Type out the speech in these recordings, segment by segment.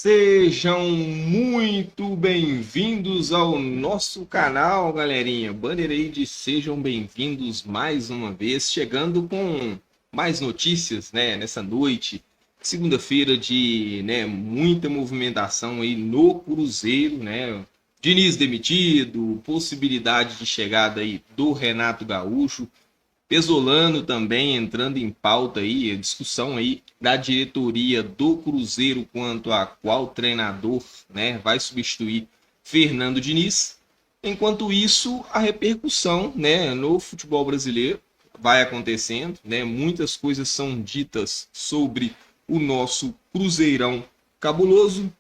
Sejam muito bem-vindos ao nosso canal, galerinha. Banner aí de sejam bem-vindos mais uma vez, chegando com mais notícias, né, nessa noite, segunda-feira de, né, muita movimentação aí no Cruzeiro, né? Diniz demitido, possibilidade de chegada aí do Renato Gaúcho. Pesolano também entrando em pauta aí, a discussão aí da diretoria do Cruzeiro quanto a qual treinador, né, vai substituir Fernando Diniz. Enquanto isso, a repercussão, né, no futebol brasileiro vai acontecendo, né? Muitas coisas são ditas sobre o nosso Cruzeirão cabuloso.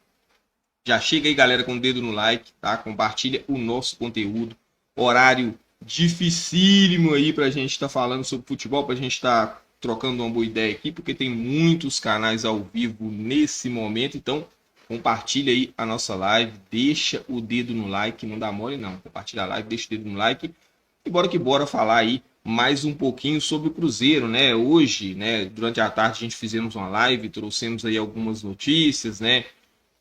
Já chega aí, galera, com o dedo no like, tá? Compartilha o nosso conteúdo. Horário dificílimo aí pra gente estar falando sobre futebol, pra gente estar trocando uma boa ideia aqui, porque tem muitos canais ao vivo nesse momento. Então, compartilha aí a nossa live, deixa o dedo no like, não dá mole não. Compartilha a live, deixa o dedo no like. E bora que bora falar aí mais um pouquinho sobre o Cruzeiro, né? Hoje, né, durante a tarde a gente fizemos uma live, trouxemos aí algumas notícias, né?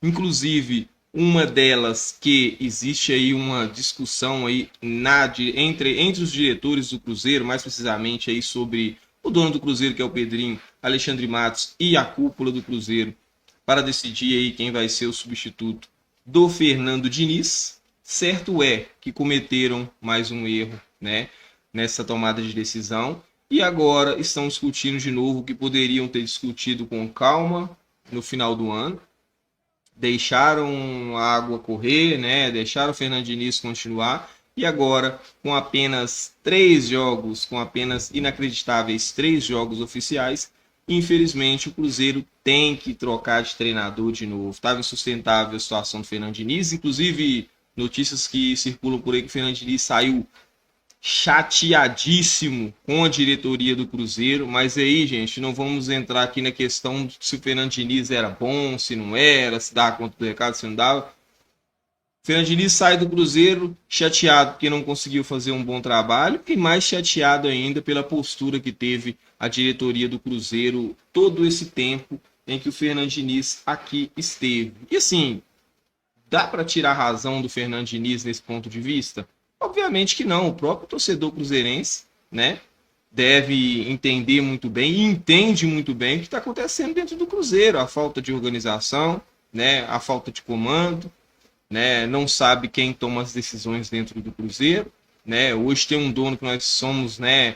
Inclusive, uma delas que existe aí uma discussão aí entre os diretores do Cruzeiro, mais precisamente aí sobre o dono do Cruzeiro, que é o Pedrinho, Alexandre Matos, e a cúpula do Cruzeiro, para decidir aí quem vai ser o substituto do Fernando Diniz. Certo é que cometeram mais um erro, né, nessa tomada de decisão, e agora estão discutindo de novo o que poderiam ter discutido com calma no final do ano. Deixaram a água correr, né? Deixaram o Fernando Diniz continuar, e agora, com apenas 3 jogos, com apenas inacreditáveis 3 jogos oficiais, infelizmente o Cruzeiro tem que trocar de treinador de novo. Estava insustentável a situação do Fernando Diniz, inclusive notícias que circulam por aí que o Fernando Diniz saiu chateadíssimo com a diretoria do Cruzeiro, mas aí, gente, não vamos entrar aqui na questão se o Fernando Diniz era bom, se não era, se dava conta do recado, se não dava. O Fernando Diniz sai do Cruzeiro chateado porque não conseguiu fazer um bom trabalho e mais chateado ainda pela postura que teve a diretoria do Cruzeiro todo esse tempo em que o Fernando Diniz aqui esteve. E assim, dá para tirar a razão do Fernando Diniz nesse ponto de vista? Obviamente que não. O próprio torcedor cruzeirense, né, deve entender muito bem e entende muito bem o que está acontecendo dentro do Cruzeiro, a falta de organização, né, a falta de comando, né, não sabe quem toma as decisões dentro do Cruzeiro, né. Hoje tem um dono que nós somos, né,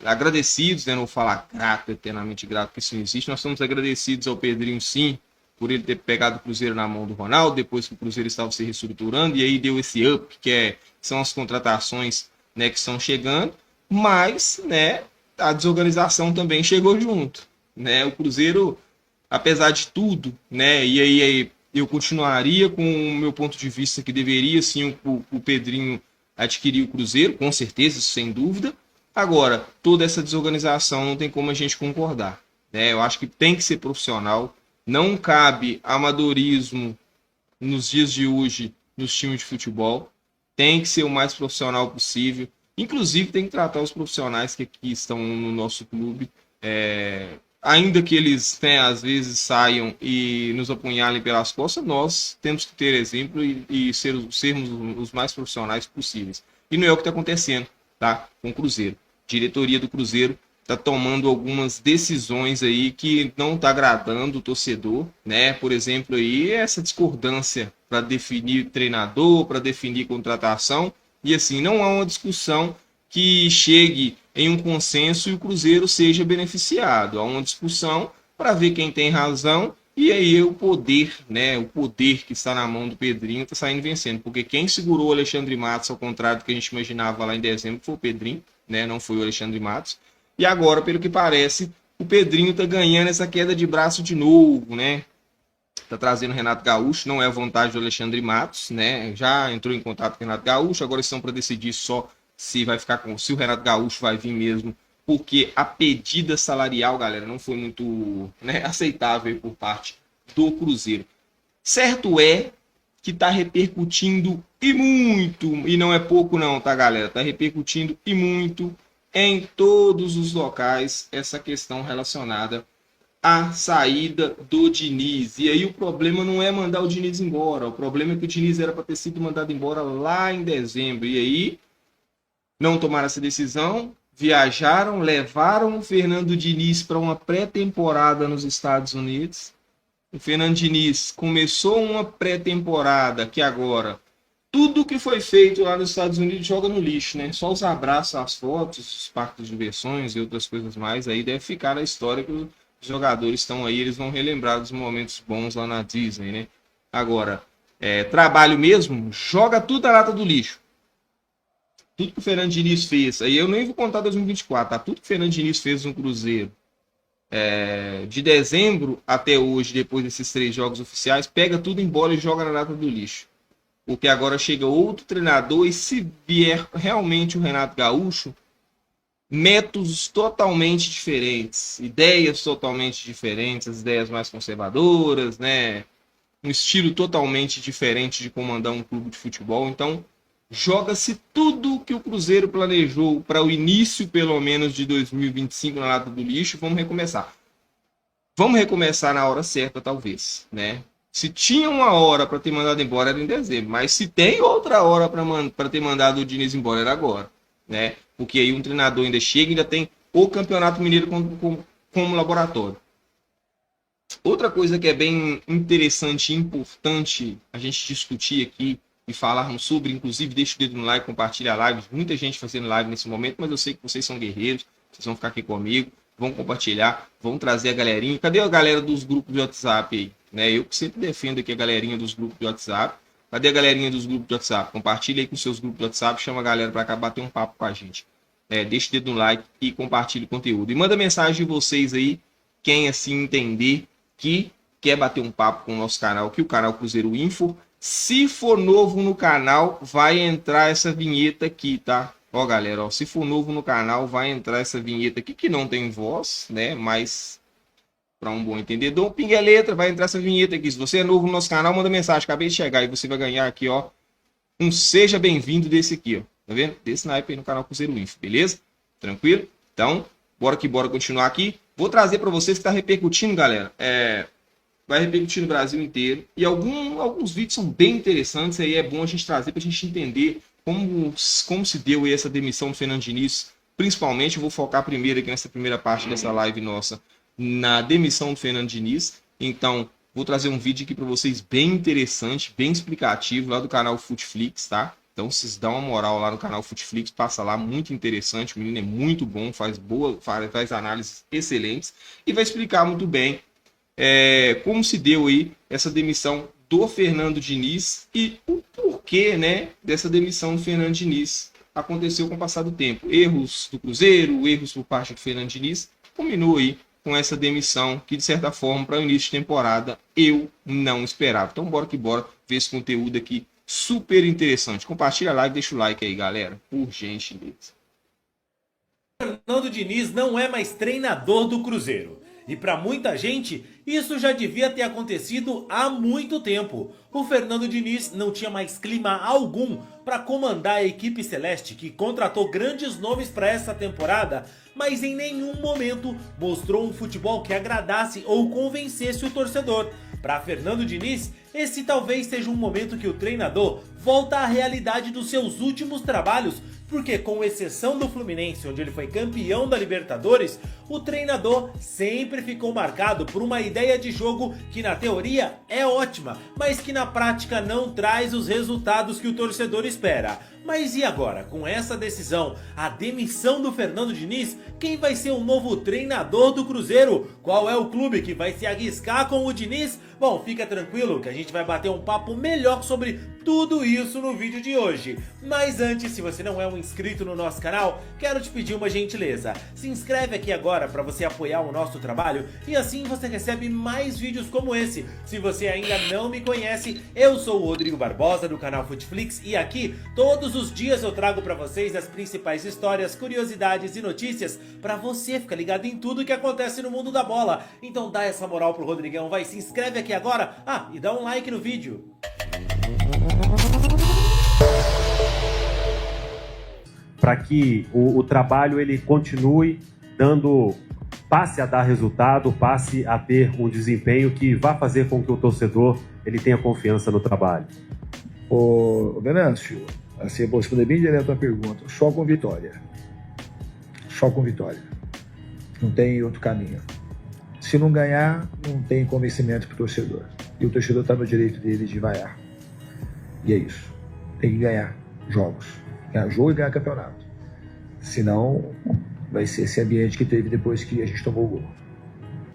agradecidos, né, não vou falar grato, eternamente grato, porque isso não existe. Nós somos agradecidos ao Pedrinho, sim, por ele ter pegado o Cruzeiro na mão do Ronaldo, depois que o Cruzeiro estava se reestruturando, e aí deu esse up, são as contratações, né, que estão chegando, mas, né, a desorganização também chegou junto, né? O Cruzeiro, apesar de tudo, né, e aí eu continuaria com o meu ponto de vista que deveria sim o Pedrinho adquirir o Cruzeiro, com certeza, sem dúvida. Agora, toda essa desorganização não tem como a gente concordar, né? Eu acho que tem que ser profissional, não cabe amadorismo nos dias de hoje nos times de futebol, tem que ser o mais profissional possível. Inclusive, tem que tratar os profissionais que aqui estão no nosso clube, ainda que eles, né, às vezes saiam e nos apunhalem pelas costas, nós temos que ter exemplo e sermos os mais profissionais possíveis. E não é o que está acontecendo, tá, com o Cruzeiro. A diretoria do Cruzeiro está tomando algumas decisões aí que não está agradando o torcedor, né? Por exemplo, aí essa discordância para definir treinador, para definir contratação, e assim, não há uma discussão que chegue em um consenso e o Cruzeiro seja beneficiado. Há uma discussão para ver quem tem razão, e aí o poder, né, o poder que está na mão do Pedrinho está saindo vencendo, porque quem segurou o Alexandre Matos, ao contrário do que a gente imaginava lá em dezembro, foi o Pedrinho, né, não foi o Alexandre Matos. E agora, pelo que parece, o Pedrinho está ganhando essa queda de braço de novo, né? Está trazendo o Renato Gaúcho, não é a vontade do Alexandre Matos, né? Já entrou em contato com o Renato Gaúcho, agora estão para decidir só se vai ficar com, se o Renato Gaúcho vai vir mesmo, porque a pedida salarial, galera, não foi muito, né, aceitável por parte do Cruzeiro. Certo é que está repercutindo e muito, e não é pouco não, tá, galera? Está repercutindo e muito em todos os locais essa questão relacionada a saída do Diniz. E aí o problema não é mandar o Diniz embora, o problema é que o Diniz era para ter sido mandado embora lá em dezembro. E aí não tomaram essa decisão, viajaram, levaram o Fernando Diniz para uma pré-temporada nos Estados Unidos. O Fernando Diniz começou uma pré-temporada que agora tudo que foi feito lá nos Estados Unidos joga no lixo, né? Só os abraços, as fotos, os parques de diversões e outras coisas mais, aí deve ficar na história que os jogadores estão aí, eles vão relembrar dos momentos bons lá na Disney, né? Agora, trabalho mesmo, joga tudo na lata do lixo. Tudo que o Fernando Diniz fez, aí eu nem vou contar 2024, tá? Tudo que o Fernando Diniz fez no Cruzeiro, de dezembro até hoje, depois desses 3 jogos oficiais, pega tudo embora e joga na lata do lixo. Porque agora chega outro treinador e se vier realmente o Renato Gaúcho, métodos totalmente diferentes, ideias totalmente diferentes, as ideias mais conservadoras, né? Um estilo totalmente diferente de comandar um clube de futebol. Então, joga-se tudo que o Cruzeiro planejou para o início, pelo menos, de 2025 na lata do lixo. Vamos recomeçar. Vamos recomeçar na hora certa, talvez, né? Se tinha uma hora para ter mandado embora era em dezembro, mas se tem outra hora para ter mandado o Diniz embora era agora, né? Porque aí um treinador ainda chega e ainda tem o Campeonato Mineiro como laboratório. Outra coisa que é bem interessante e importante a gente discutir aqui e falarmos sobre, inclusive deixa o dedo no like, compartilha a live, muita gente fazendo live nesse momento, mas eu sei que vocês são guerreiros, vocês vão ficar aqui comigo, vão compartilhar, vão trazer a galerinha. Cadê a galera dos grupos de WhatsApp aí? Né? Eu que sempre defendo aqui a galerinha dos grupos de WhatsApp. Cadê a galerinha dos grupos de WhatsApp? Compartilha aí com seus grupos de WhatsApp, chama a galera para cá bater um papo com a gente. Deixa o dedo no like e compartilha o conteúdo. E manda mensagem de vocês aí, quem assim entender que quer bater um papo com o nosso canal, que o canal Cruzeiro Info. Se for novo no canal, vai entrar essa vinheta aqui, tá? Ó, galera, ó, se for novo no canal, vai entrar essa vinheta aqui, que não tem voz, né? Mas, para um bom entendedor, pinga a letra, vai entrar essa vinheta aqui. Se você é novo no nosso canal, manda mensagem, acabei de chegar, e você vai ganhar aqui, ó, um seja bem-vindo desse aqui, ó. Tá vendo? Desse naipe aí no canal Cruzeiro Info, beleza? Tranquilo? Então, bora que bora continuar aqui. Vou trazer para vocês que tá repercutindo, galera. Vai repercutir no Brasil inteiro. E alguns vídeos são bem interessantes. Aí é bom a gente trazer para a gente entender como se deu aí essa demissão do Fernando Diniz. Principalmente, eu vou focar primeiro aqui nessa primeira parte dessa live nossa, na demissão do Fernando Diniz. Então, vou trazer um vídeo aqui para vocês bem interessante, bem explicativo, lá do canal Futeflix, tá? Então, vocês dão uma moral lá no canal Futeflix, passa lá, muito interessante. O menino é muito bom, faz análises excelentes e vai explicar muito bem como se deu aí essa demissão do Fernando Diniz e o porquê, né, dessa demissão do Fernando Diniz aconteceu com o passar do tempo. Erros do Cruzeiro, erros por parte do Fernando Diniz, combinou aí com essa demissão que, de certa forma, para o início de temporada, eu não esperava. Então, bora que bora ver esse conteúdo aqui super interessante. Compartilha a live, deixa o like aí, galera, por gentileza. Fernando Diniz não é mais treinador do Cruzeiro. E para muita gente, isso já devia ter acontecido há muito tempo. O Fernando Diniz não tinha mais clima algum para comandar a equipe celeste, que contratou grandes nomes para essa temporada, mas em nenhum momento mostrou um futebol que agradasse ou convencesse o torcedor. Para Fernando Diniz, esse talvez seja um momento que o treinador volta à realidade dos seus últimos trabalhos, porque com exceção do Fluminense, onde ele foi campeão da Libertadores, o treinador sempre ficou marcado por uma ideia de jogo que na teoria é ótima, mas que na prática não traz os resultados que o torcedor espera. Mas e agora? Com essa decisão, a demissão do Fernando Diniz, quem vai ser o novo treinador do Cruzeiro? Qual é o clube que vai se arriscar com o Diniz? Bom, fica tranquilo que a gente vai bater um papo melhor sobre tudo isso no vídeo de hoje. Mas antes, se você não é um inscrito no nosso canal, quero te pedir uma gentileza. Se inscreve aqui agora para você apoiar o nosso trabalho e assim você recebe mais vídeos como esse. Se você ainda não me conhece, eu sou o Rodrigo Barbosa do canal Futeflix e aqui todos os dias eu trago para vocês as principais histórias, curiosidades e notícias para você ficar ligado em tudo que acontece no mundo da bola. Então dá essa moral pro Rodrigão, vai, se inscreve aqui agora, e dá um like no vídeo. Para que o trabalho ele continue dando passe a dar resultado, passe a ter um desempenho que vá fazer com que o torcedor ele tenha confiança no trabalho. Ô Venâncio, assim, eu vou responder bem direto a tua pergunta. Só com vitória. Só com vitória. Não tem outro caminho. Se não ganhar, não tem convencimento pro torcedor. E o torcedor está no direito dele de vaiar. E é isso. Tem que ganhar jogos. Ganhar jogo e ganhar campeonato. Senão, vai ser esse ambiente que teve depois que a gente tomou o gol.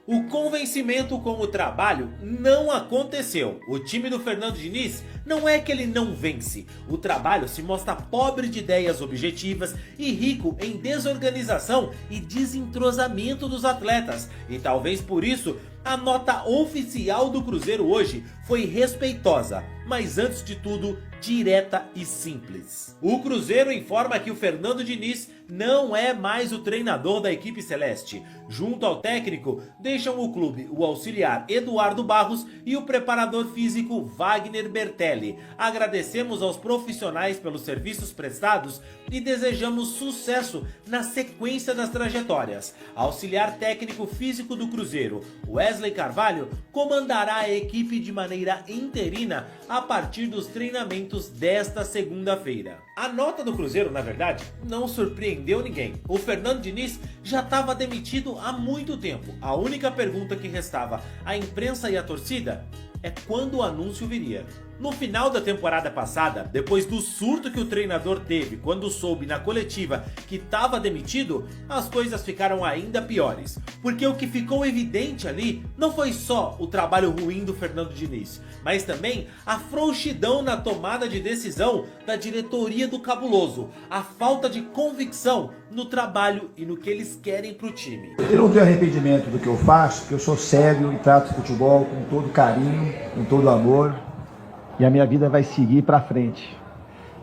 O convencimento com o trabalho não aconteceu. O time do Fernando Diniz não é que ele não vence. O trabalho se mostra pobre de ideias objetivas e rico em desorganização e desentrosamento dos atletas. E talvez por isso a nota oficial do Cruzeiro hoje foi respeitosa, mas antes de tudo, direta e simples. O Cruzeiro informa que o Fernando Diniz não é mais o treinador da equipe celeste. Junto ao técnico, deixam o clube o auxiliar Eduardo Barros e o preparador físico Wagner Bertelli. Agradecemos aos profissionais pelos serviços prestados e desejamos sucesso na sequência das trajetórias. Auxiliar técnico físico do Cruzeiro, Wesley Carvalho, comandará a equipe de maneira interina a partir dos treinamentos desta segunda-feira. A nota do Cruzeiro, na verdade, não surpreendeu ninguém. O Fernando Diniz já estava demitido há muito tempo. A única pergunta que restava à imprensa e à torcida é quando o anúncio viria. No final da temporada passada, depois do surto que o treinador teve quando soube na coletiva que estava demitido, as coisas ficaram ainda piores. Porque o que ficou evidente ali não foi só o trabalho ruim do Fernando Diniz, mas também a frouxidão na tomada de decisão da diretoria do Cabuloso, a falta de convicção no trabalho e no que eles querem pro time. Eu não tenho arrependimento do que eu faço, porque eu sou sério e trato futebol com todo carinho, com todo amor. E a minha vida vai seguir para frente.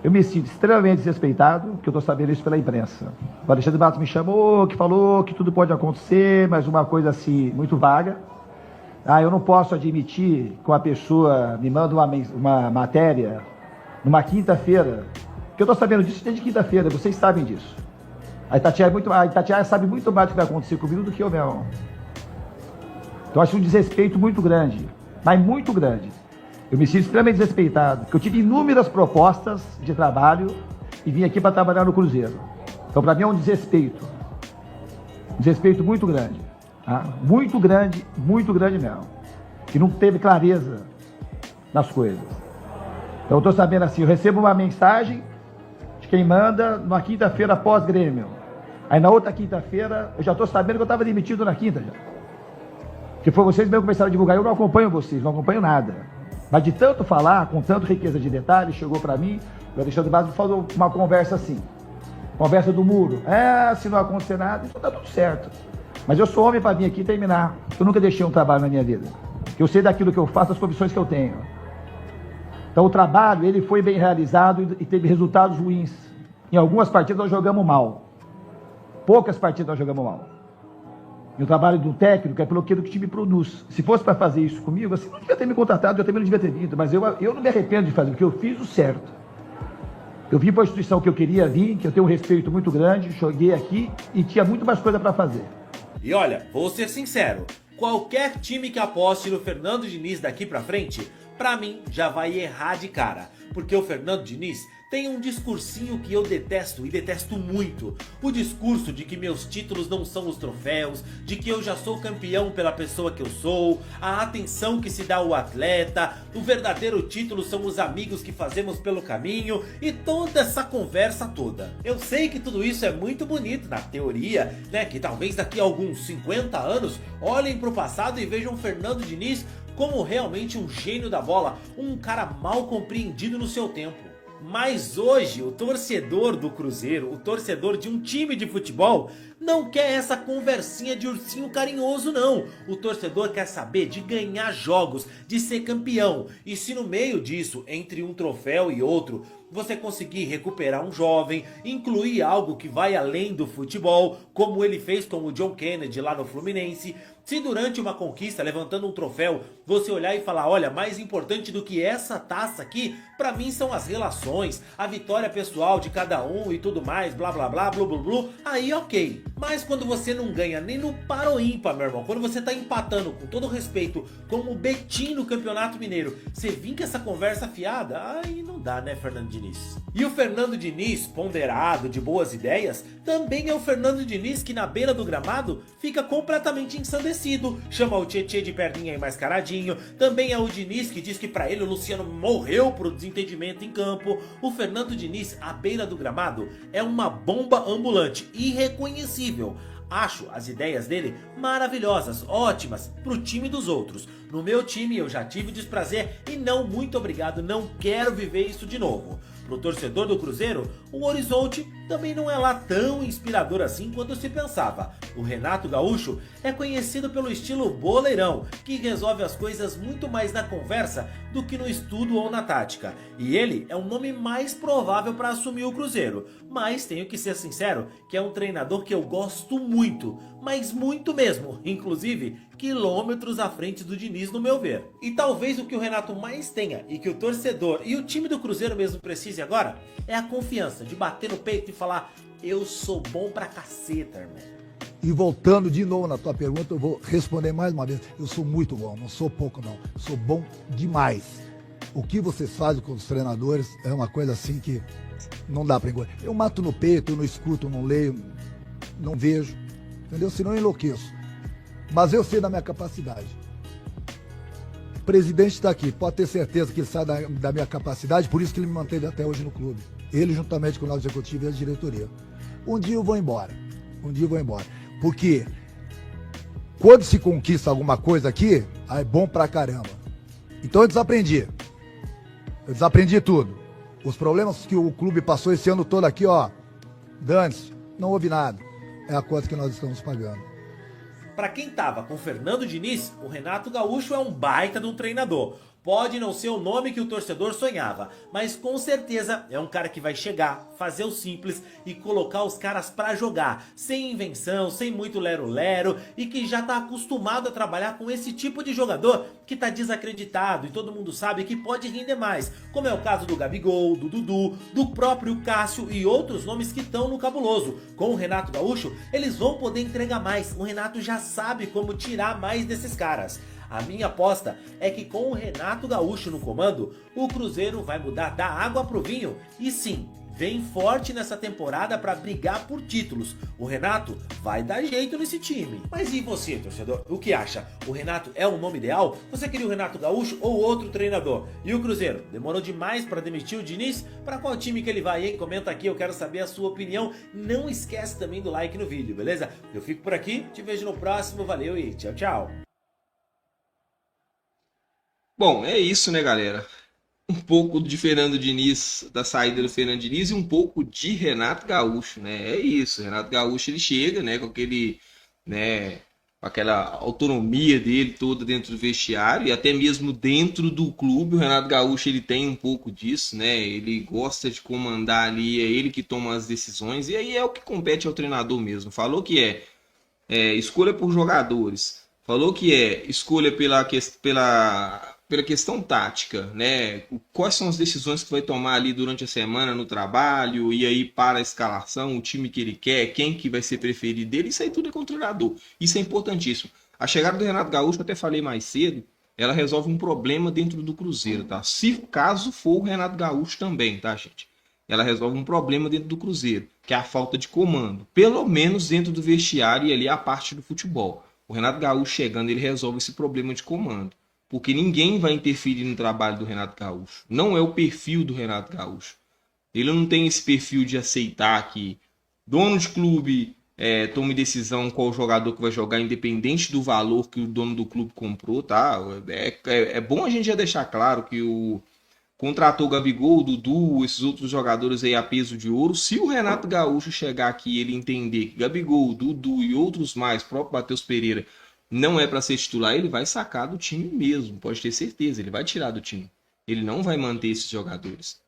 Eu me sinto extremamente desrespeitado, porque eu estou sabendo isso pela imprensa. O Alexandre Matos me chamou, que falou que tudo pode acontecer, mas uma coisa assim, muito vaga. Eu não posso admitir que uma pessoa me manda uma matéria numa quinta-feira, porque eu estou sabendo disso desde quinta-feira, vocês sabem disso. A Itatiaia sabe muito mais do que vai acontecer comigo do que eu mesmo. Então eu acho um desrespeito muito grande, mas muito grande. Eu me sinto extremamente desrespeitado, porque eu tive inúmeras propostas de trabalho e vim aqui para trabalhar no Cruzeiro. Então, para mim é um desrespeito muito grande, tá? Muito grande mesmo. Que não teve clareza nas coisas. Então, eu estou sabendo assim, eu recebo uma mensagem de quem manda numa quinta-feira após Grêmio. Aí, na outra quinta-feira, eu já estou sabendo que eu estava demitido na quinta já. Porque foi vocês mesmo que começaram a divulgar, eu não acompanho vocês, não acompanho nada. Mas de tanto falar, com tanta riqueza de detalhes, chegou para mim, o Alexandre Matos falou uma conversa assim, conversa do muro. Se não acontecer nada, então tá tudo certo. Mas eu sou homem para vir aqui e terminar. Eu nunca deixei um trabalho na minha vida. Eu sei daquilo que eu faço, das condições que eu tenho. Então o trabalho, ele foi bem realizado e teve resultados ruins. Em algumas partidas nós jogamos mal. Poucas partidas nós jogamos mal. E o trabalho do técnico é pelo que o time produz. Se fosse para fazer isso comigo, assim, não devia ter me contratado, eu também não devia ter vindo. Mas eu não me arrependo de fazer, porque eu fiz o certo. Eu vim para a instituição que eu queria vir, que eu tenho um respeito muito grande, joguei aqui e tinha muito mais coisa para fazer. E olha, vou ser sincero, qualquer time que aposte no Fernando Diniz daqui para frente, para mim já vai errar de cara. Porque o Fernando Diniz tem um discursinho que eu detesto e detesto muito. O discurso de que meus títulos não são os troféus, de que eu já sou campeão pela pessoa que eu sou, a atenção que se dá ao atleta, o verdadeiro título são os amigos que fazemos pelo caminho e toda essa conversa toda. Eu sei que tudo isso é muito bonito na teoria, né? Que talvez daqui a alguns 50 anos olhem pro passado e vejam Fernando Diniz como realmente um gênio da bola, um cara mal compreendido no seu tempo. Mas hoje o torcedor do Cruzeiro, o torcedor de um time de futebol, não quer essa conversinha de ursinho carinhoso não. O torcedor quer saber de ganhar jogos, de ser campeão. E se no meio disso, entre um troféu e outro, você conseguir recuperar um jovem, incluir algo que vai além do futebol, como ele fez com o John Kennedy lá no Fluminense. Se durante uma conquista, levantando um troféu, você olhar e falar, olha, mais importante do que essa taça aqui, pra mim são as relações, a vitória pessoal de cada um e tudo mais, blá blá blá, blu blu blu, aí ok. Mas quando você não ganha nem no par ou ímpar, meu irmão, quando você tá empatando, com todo respeito, como o Betim no Campeonato Mineiro, você vir com essa conversa fiada, aí não dá, né, Fernando Diniz? E o Fernando Diniz, ponderado, de boas ideias, também é o Fernando Diniz que na beira do gramado fica completamente ensandecido, chama o Tietê de perninha e mascaradinho. Também é o Diniz que diz que pra ele o Luciano morreu pro desentendimento em campo. O Fernando Diniz, à beira do gramado, é uma bomba ambulante, irreconhecível. Acho as ideias dele maravilhosas, ótimas, pro time dos outros. No meu time eu já tive desprazer e não, muito obrigado, não quero viver isso de novo. Pro torcedor do Cruzeiro, o horizonte também não é lá tão inspirador assim quanto se pensava. O Renato Gaúcho é conhecido pelo estilo boleirão, que resolve as coisas muito mais na conversa do que no estudo ou na tática. E ele é o nome mais provável para assumir o Cruzeiro. Mas tenho que ser sincero que é um treinador que eu gosto muito, mas muito mesmo, inclusive quilômetros à frente do Diniz no meu ver. E talvez o que o Renato mais tenha e que o torcedor e o time do Cruzeiro mesmo precise agora é a confiança de bater no peito e falar, eu sou bom pra caceta, irmão. E voltando de novo na tua pergunta, eu vou responder mais uma vez. Eu sou muito bom, não sou pouco não. Sou bom demais. O que vocês fazem com os treinadores é uma coisa assim que não dá pra engolir. Eu mato no peito, eu não escuto, não leio, não vejo, entendeu? Senão eu enlouqueço. Mas eu sei da minha capacidade. O presidente está aqui, pode ter certeza que ele sabe da minha capacidade, por isso que ele me manteve até hoje no clube. Ele juntamente com o nosso executivo e a diretoria. Um dia eu vou embora. Porque quando se conquista alguma coisa aqui, aí é bom pra caramba. Então eu desaprendi. Tudo. Os problemas que o clube passou esse ano todo aqui, ó, dane-se, não houve nada. É a coisa que nós estamos pagando. Para quem tava com Fernando Diniz, o Renato Gaúcho é um baita de um treinador. Pode não ser o nome que o torcedor sonhava, mas com certeza é um cara que vai chegar, fazer o simples e colocar os caras pra jogar, sem invenção, sem muito lero-lero e que já tá acostumado a trabalhar com esse tipo de jogador que tá desacreditado e todo mundo sabe que pode render mais, como é o caso do Gabigol, do Dudu, do próprio Cássio e outros nomes que estão no cabuloso. Com o Renato Gaúcho, eles vão poder entregar mais, o Renato já sabe como tirar mais desses caras. A minha aposta é que com o Renato Gaúcho no comando, o Cruzeiro vai mudar da água pro vinho e sim, vem forte nessa temporada para brigar por títulos. O Renato vai dar jeito nesse time. Mas e você, torcedor? O que acha? O Renato é o nome ideal? Você queria o Renato Gaúcho ou outro treinador? E o Cruzeiro? Demorou demais para demitir o Diniz? Para qual time que ele vai, hein? Comenta aqui, eu quero saber a sua opinião. Não esquece também do like no vídeo, beleza? Eu fico por aqui, te vejo no próximo, valeu e tchau, tchau. Bom, é isso, né, galera? Um pouco de Fernando Diniz, da saída do Fernando Diniz e um pouco de Renato Gaúcho, né? É isso, Renato Gaúcho ele chega, né, com aquele, né, com aquela autonomia dele toda dentro do vestiário e até mesmo dentro do clube. O Renato Gaúcho ele tem um pouco disso, né? Ele gosta de comandar ali, é ele que toma as decisões e aí é o que compete ao treinador mesmo. Falou que é escolha por jogadores, falou que é escolha pela questão tática, né? Quais são as decisões que vai tomar ali durante a semana no trabalho e aí para a escalação, o time que ele quer, quem que vai ser preferido dele, isso aí tudo é com o treinador. Isso é importantíssimo. A chegada do Renato Gaúcho, eu até falei mais cedo, ela resolve um problema dentro do Cruzeiro, tá? Se caso for o Renato Gaúcho também, tá, gente? Ela resolve um problema dentro do Cruzeiro, que é a falta de comando, pelo menos dentro do vestiário e ali a parte do futebol. O Renato Gaúcho chegando, ele resolve esse problema de comando. Porque ninguém vai interferir no trabalho do Renato Gaúcho. Não é o perfil do Renato Gaúcho. Ele não tem esse perfil de aceitar que dono de clube tome decisão qual jogador que vai jogar, independente do valor que o dono do clube comprou, tá? É bom a gente já deixar claro que o contratou o Gabigol, o Dudu, esses outros jogadores aí a peso de ouro. Se o Renato Gaúcho chegar aqui e ele entender que Gabigol, Dudu e outros mais, próprio Matheus Pereira, não é para ser titular, ele vai sacar do time mesmo, pode ter certeza, ele vai tirar do time. Ele não vai manter esses jogadores.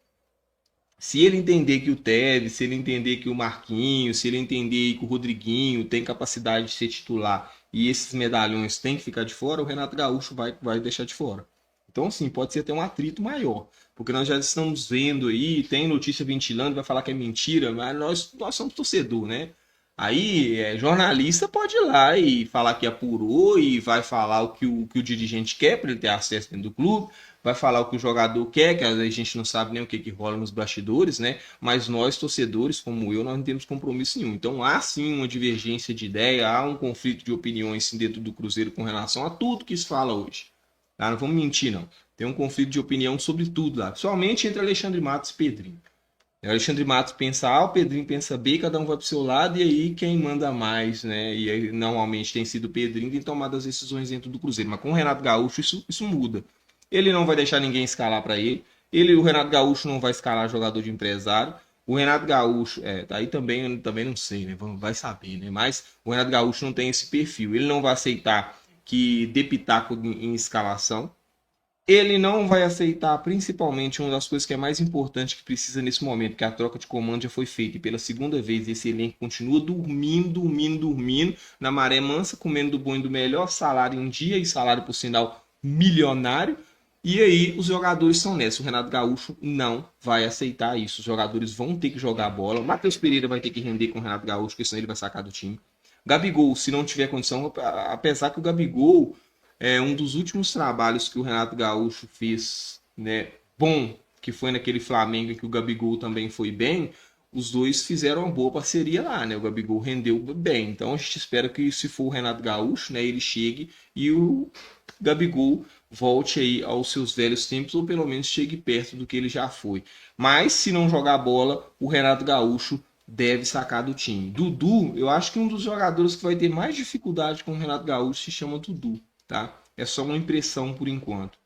Se ele entender que o Tevez, se ele entender que o Marquinhos, se ele entender que o Rodriguinho tem capacidade de ser titular e esses medalhões têm que ficar de fora, o Renato Gaúcho vai deixar de fora. Então, assim, pode ser até um atrito maior. Porque nós já estamos vendo aí, tem notícia ventilando, vai falar que é mentira, mas nós somos torcedor, né? Aí, jornalista pode ir lá e falar que apurou e vai falar o que o dirigente quer para ele ter acesso dentro do clube, vai falar o que o jogador quer, que a gente não sabe nem o que rola nos bastidores, né? Mas nós, torcedores, como eu, nós não temos compromisso nenhum. Então há sim uma divergência de ideia, há um conflito de opiniões sim, dentro do Cruzeiro com relação a tudo que se fala hoje. Tá? Não vamos mentir, não. Tem um conflito de opinião sobre tudo lá, principalmente entre Alexandre Matos e Pedrinho. O Alexandre Matos pensa A, o Pedrinho pensa B, cada um vai pro seu lado, e aí quem manda mais, né? E aí, normalmente tem sido o Pedrinho que tem tomado as decisões dentro do Cruzeiro. Mas com o Renato Gaúcho isso muda. Ele não vai deixar ninguém escalar para ele. O Renato Gaúcho não vai escalar jogador de empresário. O Renato Gaúcho, aí também não sei, né? Vai saber, né? Mas o Renato Gaúcho não tem esse perfil. Ele não vai aceitar que dê pitaco em escalação. Ele não vai aceitar, principalmente, uma das coisas que é mais importante que precisa nesse momento, que a troca de comando já foi feita. E pela segunda vez, esse elenco continua dormindo na maré mansa, comendo do bom e do melhor, salário em dia e salário, por sinal, milionário. E aí, os jogadores são nessa. O Renato Gaúcho não vai aceitar isso. Os jogadores vão ter que jogar a bola. O Matheus Pereira vai ter que render com o Renato Gaúcho, porque senão ele vai sacar do time. Gabigol, se não tiver condição, apesar que o Gabigol... um dos últimos trabalhos que o Renato Gaúcho fez, né, bom, que foi naquele Flamengo em que o Gabigol também foi bem, os dois fizeram uma boa parceria lá, né? O Gabigol rendeu bem. Então a gente espera que, se for o Renato Gaúcho, né, ele chegue e o Gabigol volte aí aos seus velhos tempos, ou pelo menos chegue perto do que ele já foi. Mas se não jogar bola, o Renato Gaúcho deve sacar do time. Dudu, eu acho que um dos jogadores que vai ter mais dificuldade com o Renato Gaúcho se chama Dudu. Tá? É só uma impressão por enquanto.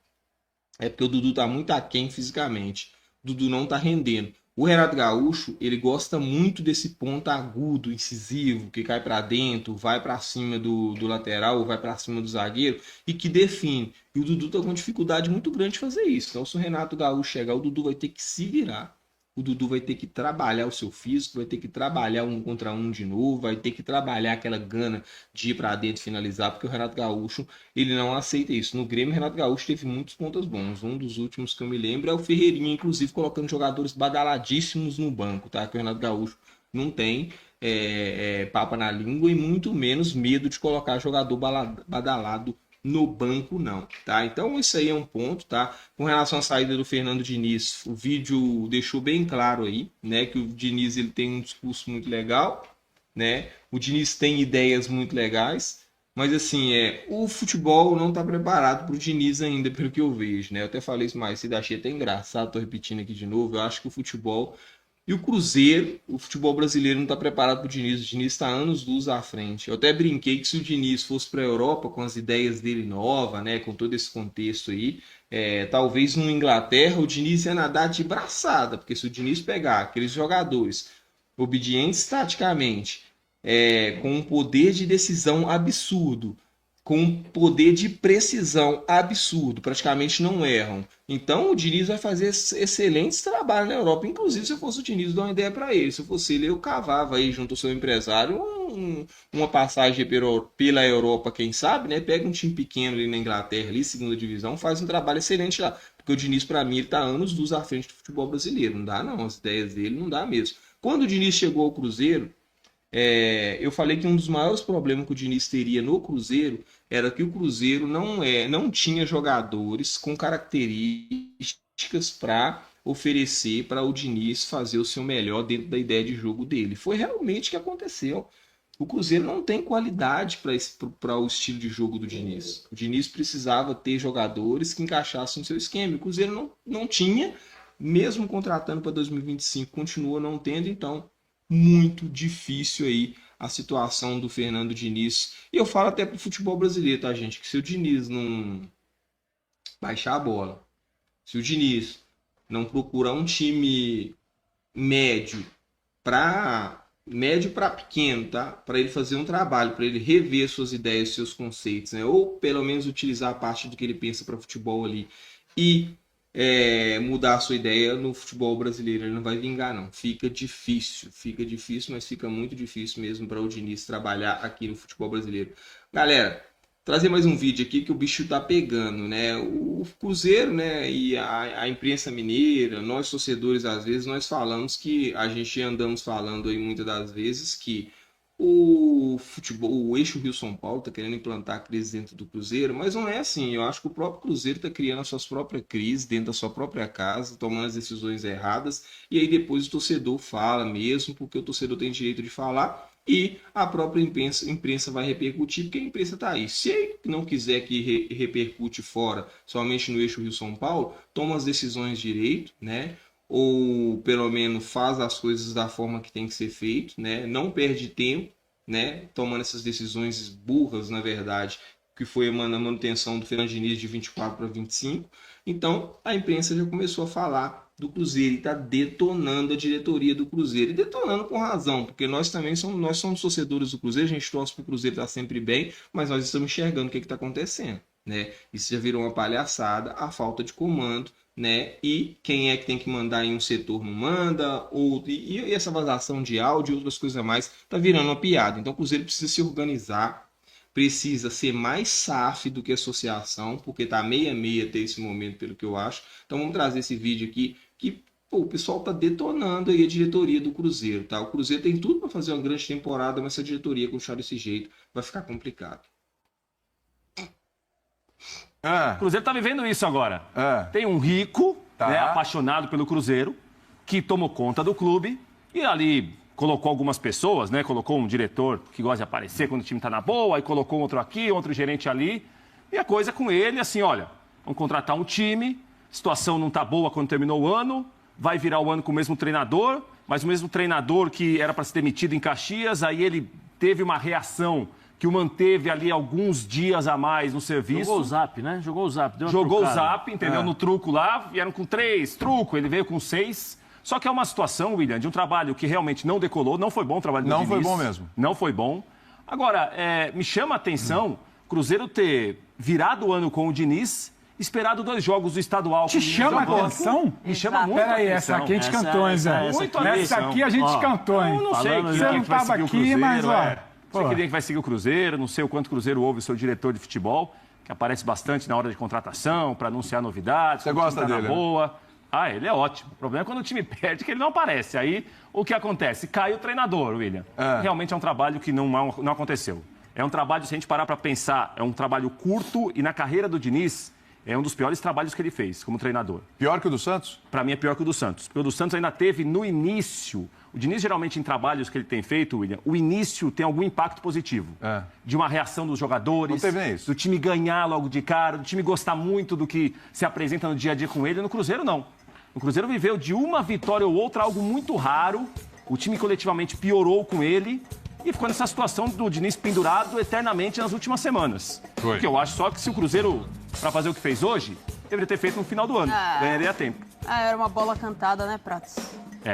É porque o Dudu tá muito aquém fisicamente. O Dudu não tá rendendo. O Renato Gaúcho, ele gosta muito desse ponta agudo, incisivo, que cai para dentro, vai para cima do lateral, ou vai para cima do zagueiro e que define. E o Dudu tá com dificuldade muito grande de fazer isso. Então, se o Renato Gaúcho chegar, o Dudu vai ter que se virar. O Dudu vai ter que trabalhar o seu físico, vai ter que trabalhar um contra um de novo, vai ter que trabalhar aquela gana de ir para dentro e finalizar, porque o Renato Gaúcho, ele não aceita isso. No Grêmio, o Renato Gaúcho teve muitos pontos bons. Um dos últimos que eu me lembro é o Ferreirinha, inclusive colocando jogadores badaladíssimos no banco, tá? Que o Renato Gaúcho não tem papa na língua e muito menos medo de colocar jogador badalado no banco, não, tá? Então isso aí é um ponto, tá? Com relação à saída do Fernando Diniz, o vídeo deixou bem claro aí, né, que o Diniz, ele tem um discurso muito legal, né? O Diniz tem ideias muito legais, mas assim, o futebol não tá preparado pro Diniz ainda, pelo que eu vejo, né? Eu até falei isso mais cedo, achei até engraçado, tô repetindo aqui de novo. Eu acho que o futebol e o Cruzeiro, o futebol brasileiro não está preparado para o Diniz. O Diniz está anos-luz à frente. Eu até brinquei que se o Diniz fosse para a Europa com as ideias dele novas, né, com todo esse contexto aí, talvez no Inglaterra o Diniz ia nadar de braçada, porque se o Diniz pegar aqueles jogadores obedientes taticamente, com um poder de decisão absurdo, com um poder de precisão absurdo, praticamente não erram. Então o Diniz vai fazer excelentes trabalhos na Europa. Inclusive, se eu fosse o Diniz, dar uma ideia para ele. Se eu fosse ele, eu cavava aí junto ao seu empresário uma passagem pela Europa, quem sabe, né? Pega um time pequeno ali na Inglaterra, ali, segunda divisão, faz um trabalho excelente lá. Porque o Diniz, para mim, ele tá anos-luz à frente do futebol brasileiro. Não dá, não. As ideias dele não dá mesmo. Quando o Diniz chegou ao Cruzeiro, eu falei que um dos maiores problemas que o Diniz teria no Cruzeiro era que o Cruzeiro não tinha jogadores com características para oferecer para o Diniz fazer o seu melhor dentro da ideia de jogo dele. Foi realmente o que aconteceu. O Cruzeiro não tem qualidade para o estilo de jogo do Diniz. O Diniz precisava ter jogadores que encaixassem no seu esquema. O Cruzeiro não tinha, mesmo contratando para 2025, continua não tendo, então muito difícil aí a situação do Fernando Diniz. E eu falo até pro futebol brasileiro, tá, gente? Que se o Diniz não baixar a bola, se o Diniz não procurar um time médio para pequeno, tá? Para ele fazer um trabalho, para ele rever suas ideias, seus conceitos, né? Ou pelo menos utilizar a parte do que ele pensa para futebol ali e mudar a sua ideia no futebol brasileiro. Ele não vai vingar, não. Fica difícil, mas fica muito difícil mesmo para o Diniz trabalhar aqui no futebol brasileiro. Galera, trazer mais um vídeo aqui que o bicho tá pegando, né? O Cruzeiro, né, e a imprensa mineira, nós torcedores, às vezes, nós falamos que, a gente andamos falando aí muitas das vezes que o futebol, o eixo Rio-São Paulo tá querendo implantar a crise dentro do Cruzeiro, mas não é assim. Eu acho que o próprio Cruzeiro tá criando as suas próprias crises dentro da sua própria casa, tomando as decisões erradas, e aí depois o torcedor fala mesmo, porque o torcedor tem direito de falar, e a própria imprensa vai repercutir, porque a imprensa está aí. Se ele não quiser que repercute fora, somente no eixo Rio-São Paulo, toma as decisões direito, né? Ou pelo menos faz as coisas da forma que tem que ser feito, né? Não perde tempo, né? Tomando essas decisões burras, na verdade, que foi a manutenção do Fernando Diniz de 24 para 25. Então, a imprensa já começou a falar do Cruzeiro e está detonando a diretoria do Cruzeiro. E detonando com razão, porque nós também somos torcedores do Cruzeiro, a gente torce para o Cruzeiro estar sempre bem, mas nós estamos enxergando o que está acontecendo, né? Isso já virou uma palhaçada, a falta de comando, né? E quem é que tem que mandar em um setor não manda, e essa vazação de áudio e outras coisas a mais está virando uma piada. Então o Cruzeiro precisa se organizar, precisa ser mais SAF do que associação, porque tá meia-meia até esse momento, pelo que eu acho. Então vamos trazer esse vídeo aqui, que o pessoal tá detonando aí a diretoria do Cruzeiro, tá? O Cruzeiro tem tudo para fazer uma grande temporada, mas essa diretoria continuar desse jeito vai ficar complicado. O Cruzeiro tá vivendo isso agora. Tem um rico, né, apaixonado pelo Cruzeiro, que tomou conta do clube e ali colocou algumas pessoas, né? Colocou um diretor que gosta de aparecer quando o time tá na boa, aí colocou outro aqui, outro gerente ali. E a coisa com ele, assim, olha, vamos contratar um time, situação não tá boa quando terminou o ano, vai virar o ano com o mesmo treinador, mas o mesmo treinador que era para ser demitido em Caxias, aí ele teve uma reação que o manteve ali alguns dias a mais no serviço. Jogou o Zap, né? Jogou o Zap. Jogou o Zap, entendeu? No truco lá, vieram com 3, truco, ele veio com 6. Só que é uma situação, William, de um trabalho que realmente não decolou, não foi bom o trabalho do Diniz. Não foi bom mesmo. Não foi bom. Agora, me chama a atenção Cruzeiro ter virado o ano com o Diniz, esperado 2 jogos do estadual. Te chama a atenção? Me chama muito a atenção. Peraí, essa aqui a gente cantou, hein, Zé? Nessa aqui a gente cantou, hein? Eu não sei Você não estava aqui, mas, ó... Não sei quem vai seguir o Cruzeiro, não sei o quanto o Cruzeiro ouve o seu diretor de futebol, que aparece bastante na hora de contratação, para anunciar novidades. Você gosta dele? Boa. Ele é ótimo. O problema é quando o time perde, que ele não aparece. Aí, o que acontece? Cai o treinador, William. Realmente é um trabalho que não aconteceu. É um trabalho, se a gente parar para pensar, é um trabalho curto e na carreira do Diniz, é um dos piores trabalhos que ele fez como treinador. Pior que o do Santos? Para mim é pior que o do Santos. Porque o do Santos ainda teve no início... O Diniz, geralmente, em trabalhos que ele tem feito, William, o início tem algum impacto positivo. De uma reação dos jogadores, não teve nem isso. Do time ganhar logo de cara, do time gostar muito do que se apresenta no dia a dia com ele. No Cruzeiro, não. O Cruzeiro viveu de uma vitória ou outra, algo muito raro. O time coletivamente piorou com ele e ficou nessa situação do Diniz pendurado eternamente nas últimas semanas. Porque eu acho só que se o Cruzeiro, para fazer o que fez hoje, deveria ter feito no final do ano. Ganharia tempo. Era uma bola cantada, né, Prates?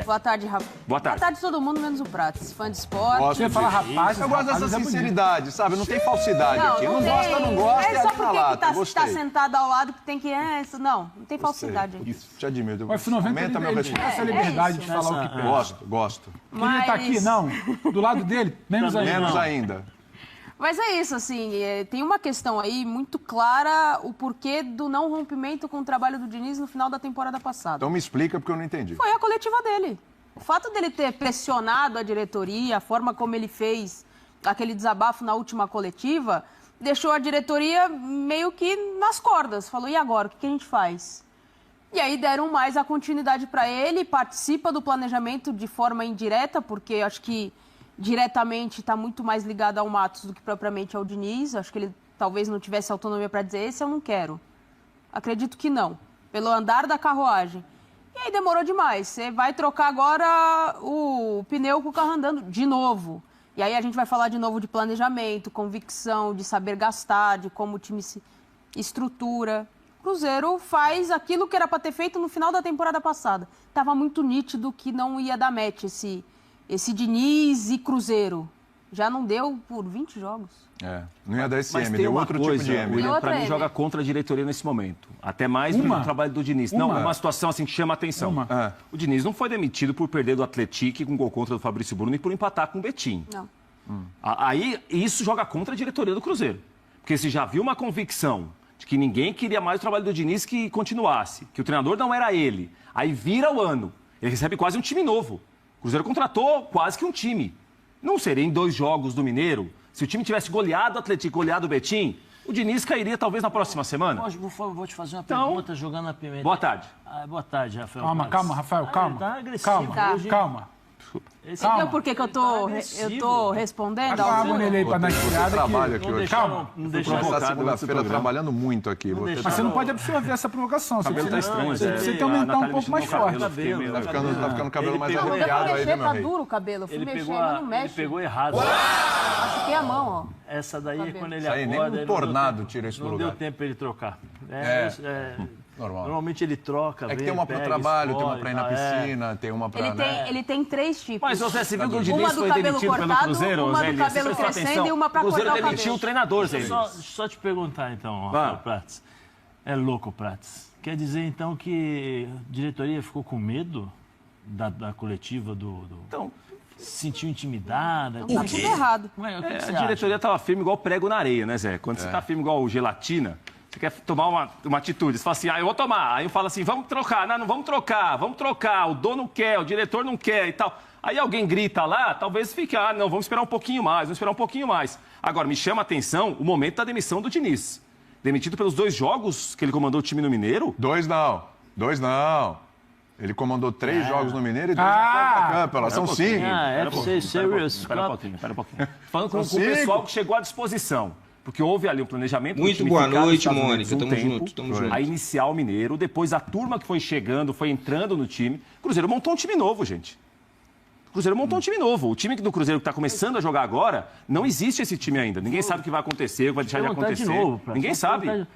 Boa tarde, rapaz. Boa tarde. Boa tarde a todo mundo, menos o Prates. Fã de esporte. Você fala rapaz, eu gosto dessa sinceridade, sabe? Não tem falsidade aqui. Não gosta, não gosta, é só porque tá Gostei. sentado ao lado que tem que... isso não tem falsidade aqui. Isso, te admiro. Mas Aumenta meu respeito. Essa liberdade de falar o que pensa. Gosto. Queria estar aqui, não. Do lado dele, menos ainda. Menos ainda. Mas é isso, assim, tem uma questão aí muito clara, o porquê do não rompimento com o trabalho do Diniz no final da temporada passada. Então me explica, porque eu não entendi. Foi a coletiva dele. O fato dele ter pressionado a diretoria, a forma como ele fez aquele desabafo na última coletiva, deixou a diretoria meio que nas cordas. Falou, e agora, o que a gente faz? E aí deram mais a continuidade para ele, participa do planejamento de forma indireta, porque acho que diretamente está muito mais ligado ao Matos do que propriamente ao Diniz. Acho que ele talvez não tivesse autonomia para dizer, esse eu não quero. Acredito que não, pelo andar da carruagem. E aí demorou demais. Você vai trocar agora o pneu com o carro andando de novo. E aí a gente vai falar de novo de planejamento, convicção, de saber gastar, de como o time se estrutura. O Cruzeiro faz aquilo que era para ter feito no final da temporada passada. Estava muito nítido que não ia dar match esse Diniz e Cruzeiro. Já não deu por 20 jogos. Não ia dar esse Mas M, tem deu uma outro coisa, tipo de M. William, pra mim, M. joga contra a diretoria nesse momento. Até mais pelo trabalho do Diniz. Não, uma situação assim que chama a atenção. O Diniz não foi demitido por perder do Atlético com gol contra do Fabrício Bruno e por empatar com o Betim. Não. Aí, isso joga contra a diretoria do Cruzeiro. Porque se já viu uma convicção de que ninguém queria mais o trabalho do Diniz que continuasse, que o treinador não era ele, aí vira o ano, ele recebe quase um time novo. O Cruzeiro contratou quase que um time. Não seria em 2 jogos do Mineiro? Se o time tivesse goleado o Atlético, goleado o Betim, o Diniz cairia talvez na próxima semana. Vou te fazer uma pergunta jogando na primeira. Boa tarde. Boa tarde, Rafael. Calma, Rafael, calma. Tá agressivo. Calma. Entendeu por que eu tô respondendo? Dá água nele aí pra dar enfiada. Trabalho aqui hoje. Calma. Não deixa Começar segunda-feira trabalhando muito aqui. Mas você não pode absorver essa provocação. Você cabelo tá estranho, precisa ter um mental um pouco mais forte. Tá ficando o cabelo mais Não, deu arrepiado pra aí, mexer, meu tá rei? duro o cabelo. Eu fui Ele mexer, pegou, mas não mexe. ele pegou errado. Machuquei a mão, ó. Essa daí, quando ele Isso aí, nem acorda... um ele não deu tornado tempo- tira isso do Não lugar. deu tempo pra ele trocar. Normal. Normalmente ele troca, É que vem, tem uma pro pega, trabalho, tem uma escolhe, pra ir na piscina, tem uma pra... Ele tem 3 tipos. Mas você viu que o Uma Diniz do foi cabelo demitido pelo cortado, Cruzeiro, uma Zé do Elias? cabelo Você prestou crescendo atenção? e uma pra O Cruzeiro cortar o demitiu cabelo. o treinador, Zé Elias. Só te perguntar, então, Rafael Prats. É louco, Prats. Quer dizer, então, que a diretoria ficou com medo da coletiva Então, se sentiu intimidada? Tá tudo errado. Ué, o que você a diretoria acha? estava firme igual prego na areia, né, Zé? Quando você está firme igual gelatina, você quer tomar uma atitude. Você fala assim, eu vou tomar. Aí eu falo assim, vamos trocar. Não vamos trocar. O dono quer, o diretor não quer e tal. Aí alguém grita lá, talvez fique, não, vamos esperar um pouquinho mais. Agora, me chama a atenção o momento da demissão do Diniz. Demitido pelos 2 jogos que ele comandou o time no Mineiro. 2 não. Ele comandou 3 jogos no Mineiro e 2 na Copa Campeonato. São 5. FC Serious Espera um pouquinho. Falando com o pessoal que chegou à disposição. Porque houve ali um planejamento. Muito boa noite, Mônica. Tamo junto. A iniciar o Mineiro, depois a turma que foi chegando, foi entrando no time. O Cruzeiro montou um time novo, gente. O time do Cruzeiro que está começando a jogar agora, não existe esse time ainda. Ninguém sabe o que vai acontecer, o que vai deixar de acontecer. De novo, Ninguém sabe.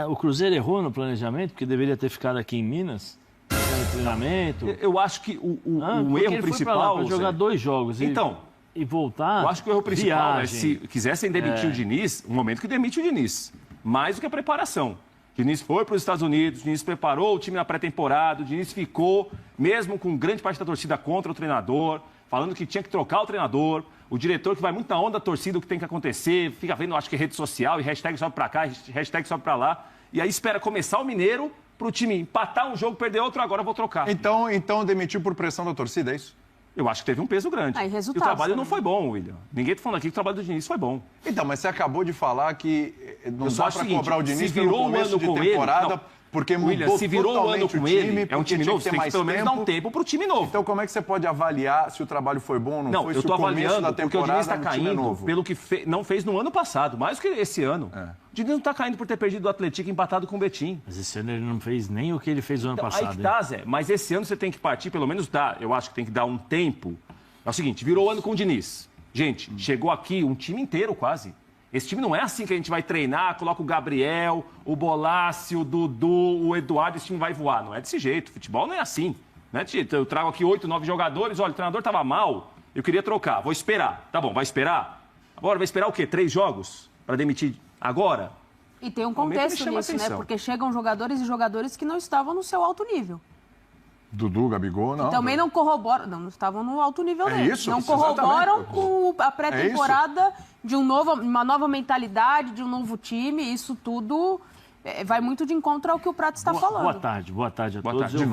O Cruzeiro errou no planejamento, porque deveria ter ficado aqui em Minas, no treinamento. Eu acho que o Porque erro ele principal... foi pra lá, pra jogar 2 jogos. Então... E voltar. Eu acho que o erro principal é, viagem. se quisessem demitir o Diniz, um momento que demite o Diniz. Mais do que a preparação. O Diniz foi para os Estados Unidos, o Diniz preparou o time na pré-temporada, o Diniz ficou, mesmo com grande parte da torcida contra o treinador, falando que tinha que trocar o treinador, o diretor que vai muito na onda da torcida, o que tem que acontecer, fica vendo, acho que rede social, e hashtag sobe para cá, hashtag sobe para lá, e aí espera começar o Mineiro para o time empatar um jogo, perder outro, agora eu vou trocar. Então demitiu por pressão da torcida, é isso? Eu acho que teve um peso grande. Aí, E o resultados trabalho não também. foi bom, William. Ninguém está falando aqui que o trabalho do Diniz foi bom. Então, mas você acabou de falar que não Eu só dá acho pra o seguinte, cobrar o Diniz se pelo virou um começo ano de com temporada, ele, não. porque mudou William, se virou um ano totalmente com o time, ele, é um porque time tinha novo, que você ter tem que mais pelo menos dar um tempo. tempo pro time novo. Então, como é que você pode avaliar se o trabalho foi bom ou não foi? Eu Se estou o começo avaliando da porque o Diniz está temporada no time é caindo novo? pelo que não fez no ano passado, mais do que esse ano. O Diniz não está caindo por ter perdido o Atlético e empatado com o Betim. Mas esse ano ele não fez nem o que ele fez no ano Então, passado. aí que tá, Zé. Mas esse ano você tem que partir, pelo menos eu acho que tem que dar um tempo. É o seguinte, virou o ano com o Diniz. Gente, chegou aqui um time inteiro quase. Esse time não é assim que a gente vai treinar, coloca o Gabriel, o Bolassi, o Dudu, o Eduardo, esse time vai voar. Não é desse jeito. Futebol não é assim. Não é desse jeito. Eu trago aqui 8, 9 jogadores, olha, o treinador estava mal, eu queria trocar, vou esperar. Tá bom, vai esperar? Agora vai esperar o quê? 3 jogos para demitir agora? E tem um Momento me contexto chama nisso, né? atenção. Porque chegam jogadores e jogadores que não estavam no seu alto nível. Dudu, Gabigol, não. Também não corroboram, não estavam no alto nível É deles. isso, não isso, corroboram exatamente. com a pré-temporada de uma nova mentalidade, de um novo time. Isso tudo vai muito de encontro ao que o Prato está falando. Boa tarde a todos. tarde de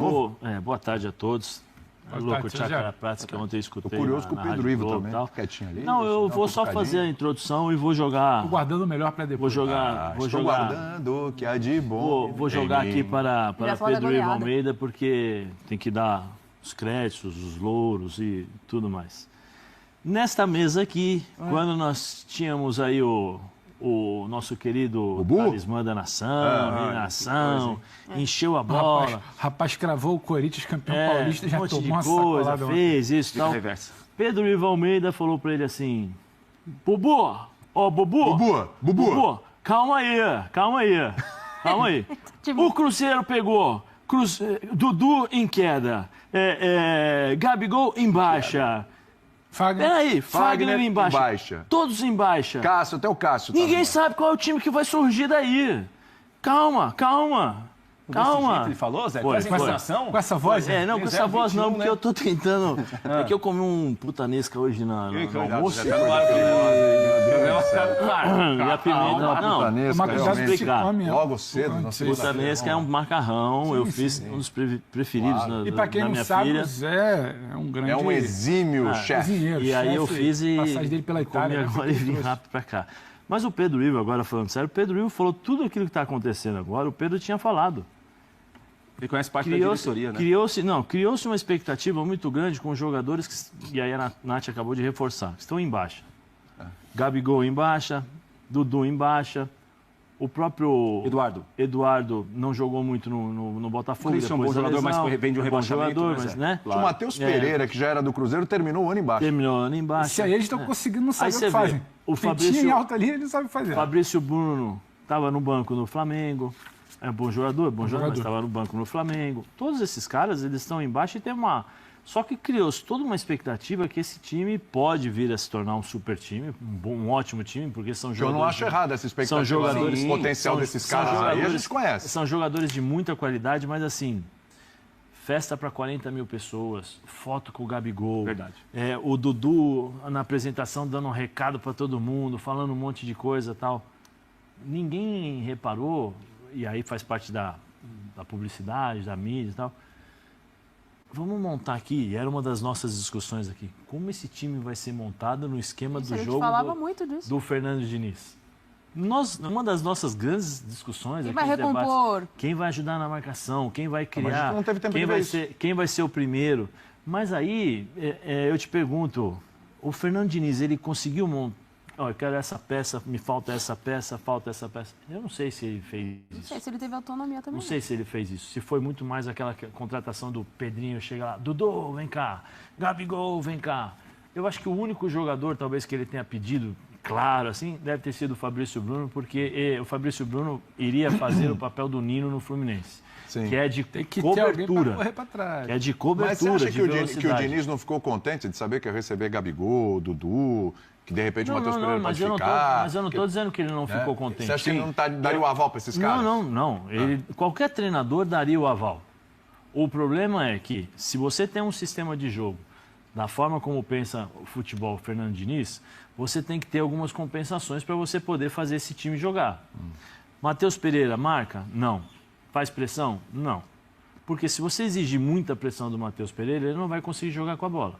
Boa tarde a todos. Boa Louco, tarde, Tchakara Sérgio. Prats, que ontem eu escutei. Tô curioso na- com o na Pedro Rádio Ivo Globo também, e tal. quietinho ali. Não, eu dá vou uma só cutucadinha. fazer a introdução e vou jogar. Tô guardando o melhor pra depois. Vou jogar. Vou Estou jogar. guardando o que há de bom. Vou jogar aqui para Já falou da Pedro Ivo goleada. Almeida, porque tem que dar os créditos, os louros e tudo mais. Nesta mesa aqui, quando nós tínhamos aí o nosso querido talismã da nação, nação, encheu a bola, Rapaz cravou o Corinthians campeão paulista, já um monte tomou de uma coisa, sacolada. ontem. fez isso e tal. Reversa. Pedro Ivo Almeida falou pra ele assim, Bubu, Bubu, calma aí. O Cruzeiro pegou Dudu em queda, Gabigol em baixa, Peraí, Fagner em baixa. Todos em baixa. Cássio, até o Cássio. Ninguém sabe qual é o time que vai surgir daí. Calma. Desse jeito ele falou, Zé? Com essa entonação? Com essa voz? Não, com essa voz não, porque eu tô tentando... É que eu comi um putanesca hoje no almoço. E a pimenta... Não, vou explicar. Logo cedo, não sei. Putanesca é um macarrão, eu fiz um dos preferidos da minha filha. E pra quem não sabe, o Zé é um grande... É um exímio chefe. E aí eu fiz e passagem dele pela Itália, comi agora e vim rápido pra cá. Mas o Pedro Ivo, agora falando sério, o Pedro Ivo falou tudo aquilo que está acontecendo agora, o Pedro tinha falado. Ele conhece parte da diretoria, né? Criou-se uma expectativa muito grande com os jogadores, e aí a Nath acabou de reforçar, que estão em baixa. Gabigol em baixa, Dudu em baixa, o próprio Eduardo não jogou muito no Botafogo. Isso é um bom jogador, mas vem de um rebaixamento. Né? Claro. O Matheus Pereira, que já era do Cruzeiro, terminou o ano em baixa. Se aí eles estão conseguindo, não saber o que fazem. O Fabrício em alta ali, ele não sabe fazer. Fabrício Bruno estava no banco no Flamengo. É bom jogador, mas estava no banco no Flamengo. Todos esses caras, eles estão embaixo e tem uma... Só que criou-se toda uma expectativa que esse time pode vir a se tornar um super time, um ótimo time, porque são jogadores... Eu não acho errado essa expectativa. São jogadores... O potencial desses caras aí a gente conhece. São jogadores de muita qualidade, mas assim... Festa para 40 mil pessoas, foto com o Gabigol. Verdade. O Dudu na apresentação dando um recado para todo mundo, falando um monte de coisa e tal. Ninguém reparou... E aí faz parte da publicidade, da mídia e tal. Vamos montar aqui, era uma das nossas discussões aqui, como esse time vai ser montado no esquema do jogo do Fernando Diniz. Uma das nossas grandes discussões quem vai recompor? Quem vai ajudar na marcação, quem vai criar, não teve tempo quem vai ser o primeiro. Mas aí, eu te pergunto, o Fernando Diniz, ele conseguiu montar... eu quero essa peça, me falta essa peça, falta essa peça. Eu não sei se ele fez isso. Não sei se ele teve autonomia também. Não sei se ele fez isso. Se foi muito mais aquela contratação do Pedrinho, chega lá, Dudu, vem cá, Gabigol, vem cá. Eu acho que o único jogador, talvez, que ele tenha pedido, claro, assim, deve ter sido o Fabrício Bruno, porque o Fabrício Bruno iria fazer o papel do Nino no Fluminense. Sim. Que é de cobertura. Correr pra trás. Que é de cobertura, mas você acha que o velocidade. Diniz não ficou contente de saber que ia receber Gabigol, Dudu, que de repente o Matheus Pereira pode ficar? Mas eu não estou dizendo que ele não ficou contente. Você acha que ele não daria o aval para esses caras? Não. Qualquer treinador daria o aval. O problema é que, se você tem um sistema de jogo, da forma como pensa o futebol o Fernando Diniz, você tem que ter algumas compensações para você poder fazer esse time jogar. Matheus Pereira marca? Não. Faz pressão? Não. Porque se você exigir muita pressão do Matheus Pereira, ele não vai conseguir jogar com a bola.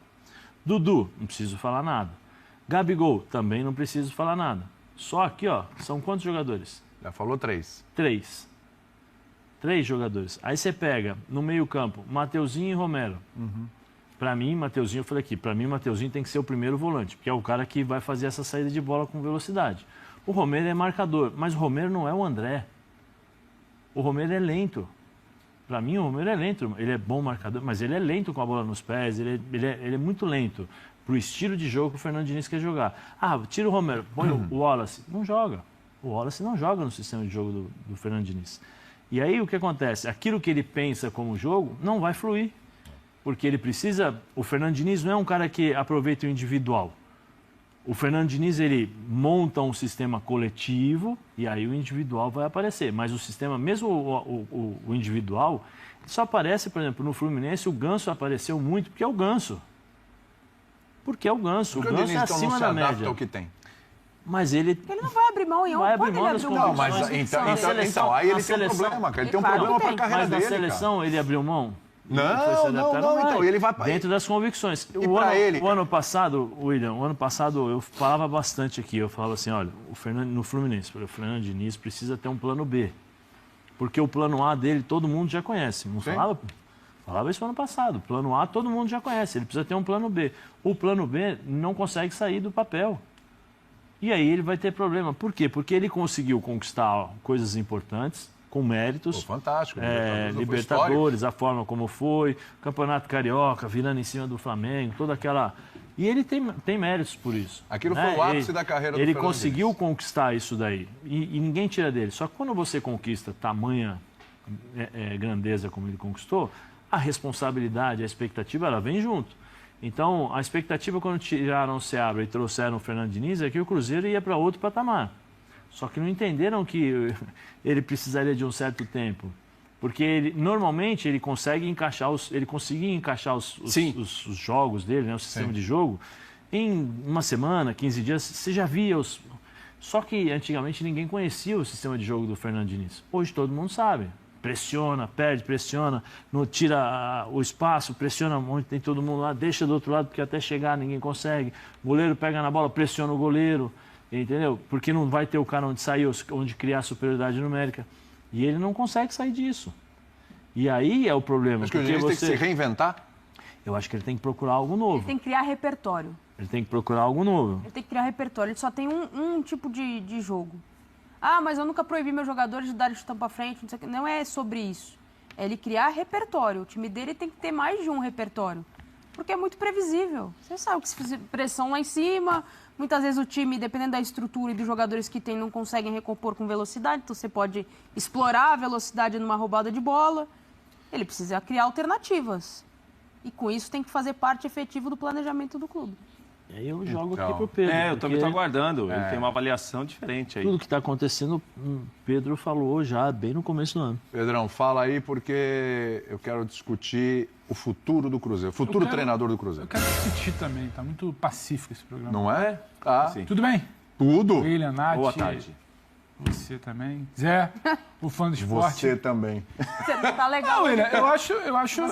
Dudu, não preciso falar nada. Gabigol, também não preciso falar nada. Só aqui, são quantos jogadores? Já falou 3. 3 jogadores. Aí você pega, no meio-campo, Mateuzinho e Romero. Para mim, Mateuzinho, eu falei aqui, para mim, Mateuzinho tem que ser o primeiro volante, porque é o cara que vai fazer essa saída de bola com velocidade. O Romero é marcador, mas o Romero não é o André. O Romero é lento. Para mim, o Romero é lento. Ele é bom marcador, mas ele é lento com a bola nos pés. Ele é muito lento para o estilo de jogo que o Fernando Diniz quer jogar. Tira o Romero, põe o Wallace. Não joga. O Wallace não joga no sistema de jogo do Fernando Diniz. E aí o que acontece? Aquilo que ele pensa como jogo não vai fluir. Porque ele precisa... O Fernando Diniz não é um cara que aproveita o individual. O Fernando Diniz, ele monta um sistema coletivo e aí o individual vai aparecer. Mas o sistema, mesmo o individual, só aparece, por exemplo, no Fluminense, o Ganso apareceu muito, porque é o Ganso. Porque é o Ganso. O Ganso é acima da média. Ao que tem. Mas ele não vai abrir mão em não vai abrir mão das condições. Então, aí ele tem um problema, cara. Ele tem um problema para a carreira dele, mas na seleção ele abriu mão? Não, então ele vai... Dentro das convicções. O ano passado, William, eu falava bastante aqui, eu falava assim, olha, no Fluminense, o Fernando Diniz precisa ter um plano B. Porque o plano A dele todo mundo já conhece. Não falava? Falava isso no ano passado. O plano A todo mundo já conhece, ele precisa ter um plano B. O plano B não consegue sair do papel. E aí ele vai ter problema. Por quê? Porque ele conseguiu conquistar coisas importantes, com méritos. Fantástico. Libertadores, a forma como foi, Campeonato Carioca, virando em cima do Flamengo, toda aquela... E ele tem méritos por isso. Aquilo foi o ápice da carreira do Ele Fernando conseguiu Diniz. conquistar isso daí. E ninguém tira dele. Só que quando você conquista tamanha grandeza como ele conquistou, a responsabilidade, a expectativa, ela vem junto. Então, a expectativa quando tiraram o Seabra e trouxeram o Fernando Diniz é que o Cruzeiro ia para outro patamar. Só que não entenderam que ele precisaria de um certo tempo. Porque normalmente ele conseguia encaixar os jogos dele, né, o sistema de jogo, em uma semana, 15 dias, você já via os... Só que antigamente ninguém conhecia o sistema de jogo do Fernando Diniz. Hoje todo mundo sabe. Pressiona, perde, pressiona, tira o espaço, pressiona muito, tem todo mundo lá, deixa do outro lado, porque até chegar ninguém consegue. O goleiro pega na bola, pressiona o goleiro, entendeu? Porque não vai ter o cara onde sair, onde criar superioridade numérica. E ele não consegue sair disso. E aí é o problema. Acho que o Diniz tem que se reinventar? Eu acho que ele tem que procurar algo novo. Ele tem que criar repertório. Ele tem que procurar algo novo. Ele tem que criar repertório. Ele só tem um tipo de jogo. Ah, mas eu nunca proibi meus jogadores de darem chutão pra frente. Não sei o que. Não é sobre isso. É ele criar repertório. O time dele tem que ter mais de um repertório. Porque é muito previsível. Você sabe que se fizer pressão lá em cima, muitas vezes o time, dependendo da estrutura e dos jogadores que tem, não conseguem recompor com velocidade. Então você pode explorar a velocidade numa roubada de bola. Ele precisa criar alternativas. E com isso tem que fazer parte efetiva do planejamento do clube. E aí eu jogo aqui pro Pedro. Eu também estou aguardando. Ele tem uma avaliação diferente aí. Tudo que está acontecendo, o Pedro falou já bem no começo do ano. Pedrão, fala aí porque eu quero discutir o futuro do Cruzeiro. Treinador do Cruzeiro. Eu quero discutir também. Tá muito pacífico esse programa. Não é? Ah, sim. Tudo bem? Tudo. William, Nath. Boa tarde. Você também. Zé, o fã do esporte. Você também. Você não tá legal. Não, William, eu acho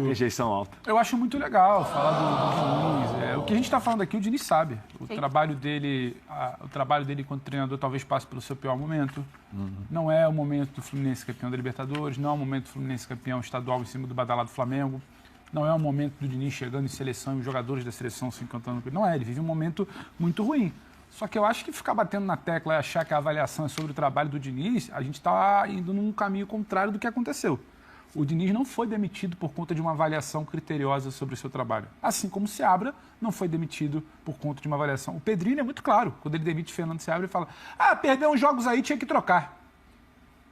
Rejeição alta. Eu acho muito legal falar do Diniz. O que a gente está falando aqui, o Diniz sabe. O trabalho dele enquanto treinador talvez passe pelo seu pior momento. Não é o momento do Fluminense campeão da Libertadores, não é o momento do Fluminense campeão estadual em cima do badalado Flamengo. Não é o momento do Diniz chegando em seleção e os jogadores da seleção se encantando com ele. Não é, ele vive um momento muito ruim. Só que eu acho que ficar batendo na tecla e achar que a avaliação é sobre o trabalho do Diniz, a gente está indo num caminho contrário do que aconteceu. O Diniz não foi demitido por conta de uma avaliação criteriosa sobre o seu trabalho. Assim como o Seabra não foi demitido por conta de uma avaliação. O Pedrinho é muito claro, quando ele demite Fernando Seabra, ele fala: perdeu uns jogos aí, tinha que trocar.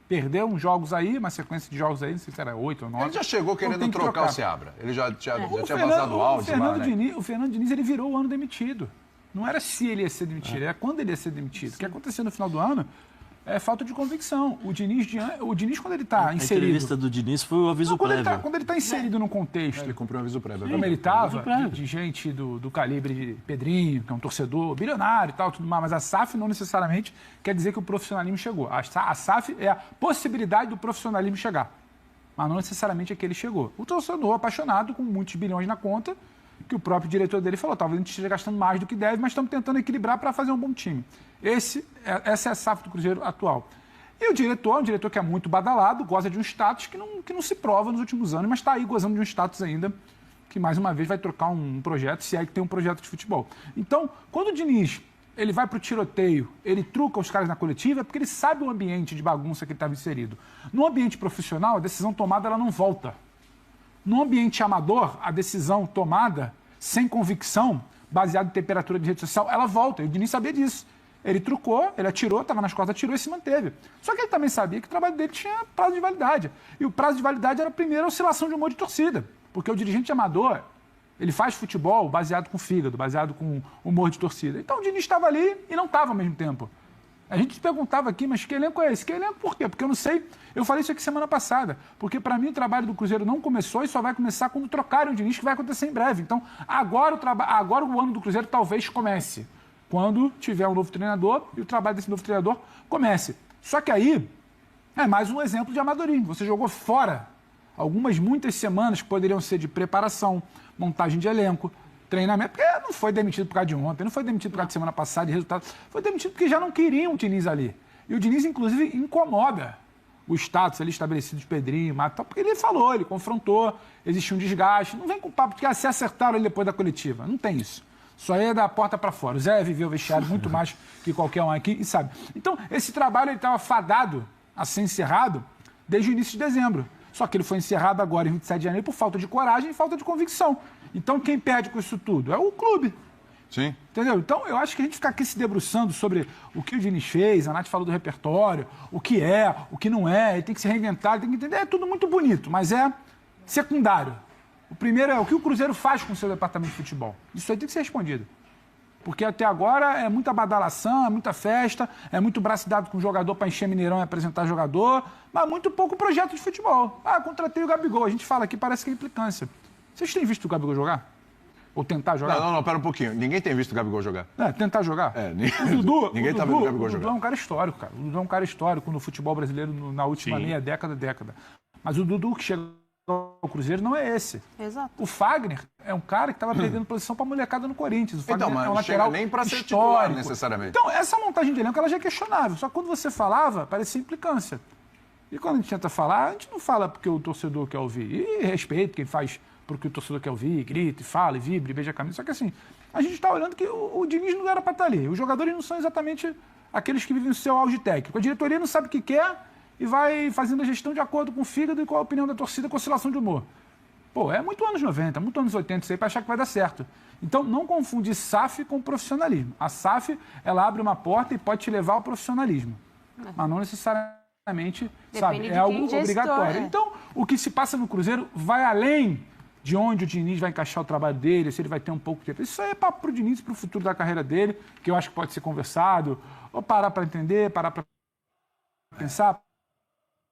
Perdeu uns jogos aí, uma sequência de jogos aí, não sei se era 8 ou 9. Ele já chegou querendo trocar o Seabra. Ele já tinha vazado o áudio lá, né? O Fernando Diniz, ele virou o ano demitido. Não era se ele ia ser demitido, era quando ele ia ser demitido. O que aconteceu no final do ano é falta de convicção. O Diniz quando ele está inserido... A entrevista do Diniz foi o aviso prévio. Quando ele está inserido num contexto... Ele cumpriu um aviso prévio. Como ele estava, de gente do calibre de Pedrinho, que é um torcedor bilionário e tal, tudo mais. Mas a SAF não necessariamente quer dizer que o profissionalismo chegou. A SAF é a possibilidade do profissionalismo chegar. Mas não necessariamente é que ele chegou. O torcedor apaixonado, com muitos bilhões na conta, que o próprio diretor dele falou: talvez a gente esteja gastando mais do que deve, mas estamos tentando equilibrar para fazer um bom time. Essa é a SAF do Cruzeiro atual. E o diretor é um diretor que é muito badalado, goza de um status que não se prova nos últimos anos, mas está aí gozando de um status ainda, que mais uma vez vai trocar um projeto, se é que tem um projeto de futebol. Então, quando o Diniz ele vai para o tiroteio, ele truca os caras na coletiva, é porque ele sabe o ambiente de bagunça que ele estava inserido. No ambiente profissional, a decisão tomada ela não volta. No ambiente amador, a decisão tomada sem convicção, baseada em temperatura de rede social, ela volta. E o Diniz sabia disso. Ele trucou, ele atirou, estava nas costas, atirou e se manteve. Só que ele também sabia que o trabalho dele tinha prazo de validade. E o prazo de validade era a primeira oscilação de humor de torcida. Porque o dirigente amador, ele faz futebol baseado com fígado, baseado com humor de torcida. Então o Diniz estava ali e não estava ao mesmo tempo. A gente se perguntava aqui, mas que elenco é esse? Que elenco por quê? Porque eu não sei. Eu falei isso aqui semana passada. Porque, para mim, o trabalho do Cruzeiro não começou e só vai começar quando trocarem o Diniz, que vai acontecer em breve. Então, agora o ano do Cruzeiro talvez comece. Quando tiver um novo treinador e o trabalho desse novo treinador comece. Só que aí é mais um exemplo de amadorismo. Você jogou fora muitas semanas que poderiam ser de preparação, montagem de elenco, treinamento, porque não foi demitido por causa de ontem, não foi demitido por causa de semana passada, de resultado. Foi demitido porque já não queriam o Diniz ali. E o Diniz, inclusive, incomoda o status ali estabelecido de Pedrinho, Mato, porque ele falou, ele confrontou, existiu um desgaste. Não vem com papo de que se acertaram ali depois da coletiva. Não tem isso. Só é da porta para fora. O Zé viveu o vestiário muito mais que qualquer um aqui e sabe. Então, esse trabalho estava fadado a ser encerrado desde o início de dezembro. Só que ele foi encerrado agora, em 27 de janeiro, por falta de coragem e falta de convicção. Então, quem perde com isso tudo? É o clube. Sim. Entendeu? Então, eu acho que a gente ficar aqui se debruçando sobre o que o Diniz fez, a Nath falou do repertório, o que é, o que não é, ele tem que se reinventar, ele tem que entender, é tudo muito bonito, mas é secundário. O primeiro é o que o Cruzeiro faz com o seu departamento de futebol. Isso aí tem que ser respondido. Porque até agora é muita badalação, é muita festa, é muito braço dado com o jogador para encher Mineirão e apresentar jogador, mas muito pouco projeto de futebol. Contratei o Gabigol. A gente fala aqui, parece que é implicância. Vocês têm visto o Gabigol jogar? Ou tentar jogar? Não, pera um pouquinho. Ninguém tem visto o Gabigol jogar. Tentar jogar? O Dudu, ninguém tá vendo o Gabigol jogar. O Dudu é um cara histórico, cara. O Dudu é um cara histórico no futebol brasileiro na última meia década. Mas o Dudu que chega ao Cruzeiro não é esse. Exato. O Fagner é um cara que estava perdendo posição para a molecada no Corinthians. O Fagner mas é um não chega lateral nem para ser histórico. titular, necessariamente. Então, essa montagem de elenco ela já é questionável. Só que quando você falava, parecia implicância. E quando a gente tenta falar, a gente não fala porque o torcedor quer ouvir. E respeito quem faz porque o torcedor quer ouvir, grita, e fala, e vibra, e beija a camisa. Só que assim, a gente está olhando que o Diniz não era para estar ali. Os jogadores não são exatamente aqueles que vivem o seu auge técnico. A diretoria não sabe o que quer e vai fazendo a gestão de acordo com o fígado e com a opinião da torcida, com oscilação de humor. Pô, é muito anos 90, muito anos 80 isso aí para achar que vai dar certo. Então, não confunde SAF com profissionalismo. A SAF, ela abre uma porta e pode te levar ao profissionalismo. Mas não necessariamente, sabe, é algo obrigatório. Então, o que se passa no Cruzeiro vai além de onde o Diniz vai encaixar o trabalho dele, se ele vai ter um pouco de tempo. Isso aí é papo pro Diniz, pro futuro da carreira dele, que eu acho que pode ser conversado, ou parar para entender, parar para pensar,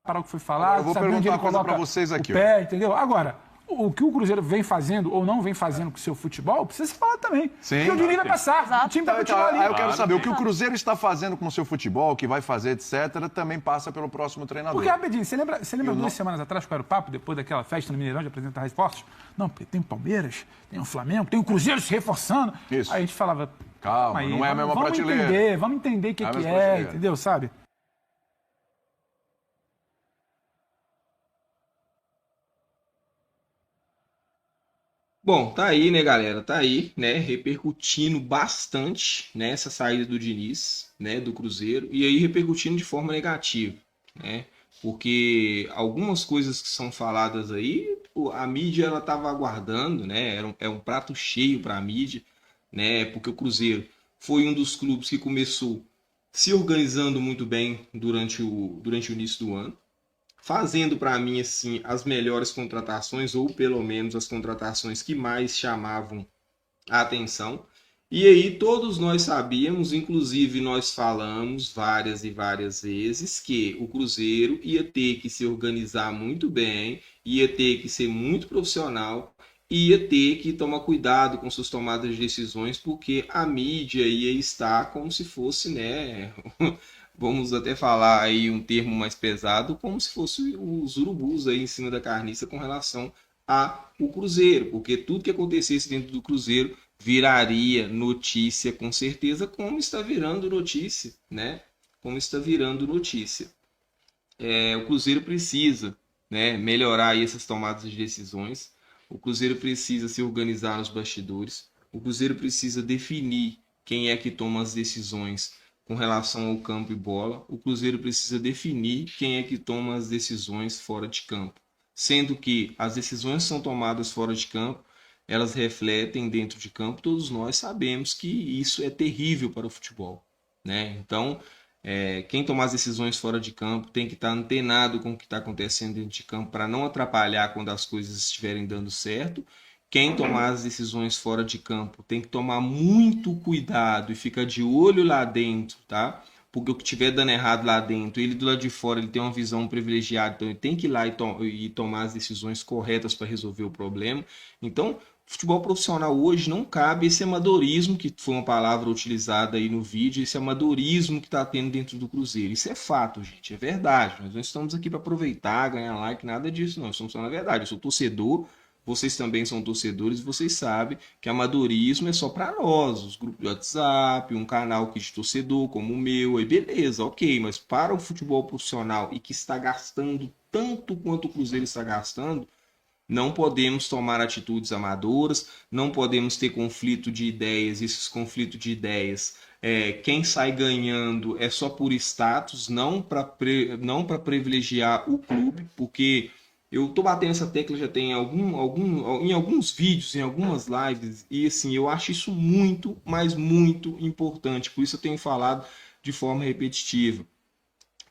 parar o que foi falado. Eu vou perguntar uma coisa para vocês aqui. Entendeu? Agora, o que o Cruzeiro vem fazendo ou não vem fazendo com o seu futebol, precisa se falar também. Sim. Porque o Diniz vai passar, o time vai continuar ali. Aí eu quero saber, o que o Cruzeiro está fazendo com o seu futebol, o que vai fazer, etc., também passa pelo próximo treinador. Porque, rapidinho, você lembra 2 semanas atrás, qual era o papo, depois daquela festa no Mineirão de apresentar reforços? Não, porque tem o Palmeiras, tem o Flamengo, tem o Cruzeiro se reforçando. Isso. Aí a gente falava, calma, aí, não é a mesma prateleira. Vamos entender o que é, entendeu, sabe? Bom, tá aí, né, galera? Tá aí, né, repercutindo bastante, né, essa saída do Diniz, né, do Cruzeiro, e aí repercutindo de forma negativa, né? Porque algumas coisas que são faladas aí, a mídia ela tava aguardando, né? É um prato cheio para a mídia, né? Porque o Cruzeiro foi um dos clubes que começou se organizando muito bem durante o início do ano, fazendo para mim assim as melhores contratações, ou pelo menos as contratações que mais chamavam a atenção. E aí todos nós sabíamos, inclusive nós falamos várias e várias vezes, que o Cruzeiro ia ter que se organizar muito bem, ia ter que ser muito profissional, ia ter que tomar cuidado com suas tomadas de decisões, porque a mídia ia estar como se fosse, né, vamos até falar aí um termo mais pesado, como se fosse os urubus aí em cima da carniça com relação ao Cruzeiro, porque tudo que acontecesse dentro do Cruzeiro viraria notícia com certeza, como está virando notícia, né? Como está virando notícia. O Cruzeiro precisa, né, melhorar aí essas tomadas de decisões. O Cruzeiro precisa se organizar nos bastidores. O Cruzeiro precisa definir quem é que toma as decisões com relação ao campo e bola. O Cruzeiro precisa definir quem é que toma as decisões fora de campo. Sendo que as decisões são tomadas fora de campo, elas refletem dentro de campo. Todos nós sabemos que isso é terrível para o futebol, né? Então, quem tomar as decisões fora de campo tem que estar antenado com o que está acontecendo dentro de campo para não atrapalhar quando as coisas estiverem dando certo. Quem tomar as decisões fora de campo tem que tomar muito cuidado e ficar de olho lá dentro, tá? Porque o que estiver dando errado lá dentro, ele do lado de fora ele tem uma visão privilegiada, então ele tem que ir lá e tomar as decisões corretas para resolver o problema. Então, futebol profissional hoje não cabe esse amadorismo, que foi uma palavra utilizada aí no vídeo, esse amadorismo que está tendo dentro do Cruzeiro. Isso é fato, gente, é verdade. Nós não estamos aqui para aproveitar, ganhar like, nada disso, não. Estamos falando a verdade. Eu sou torcedor, vocês também são torcedores, vocês sabem que amadorismo é só para nós, os grupos de WhatsApp, um canal de torcedor como o meu, aí beleza, ok, mas para o futebol profissional e que está gastando tanto quanto o Cruzeiro está gastando, não podemos tomar atitudes amadoras, não podemos ter conflito de ideias. Esses conflitos de ideias, quem sai ganhando é só por status, não para privilegiar o clube, porque eu tô batendo essa tecla já tem em alguns vídeos, em algumas lives, e assim, eu acho isso muito, mas muito importante, por isso eu tenho falado de forma repetitiva.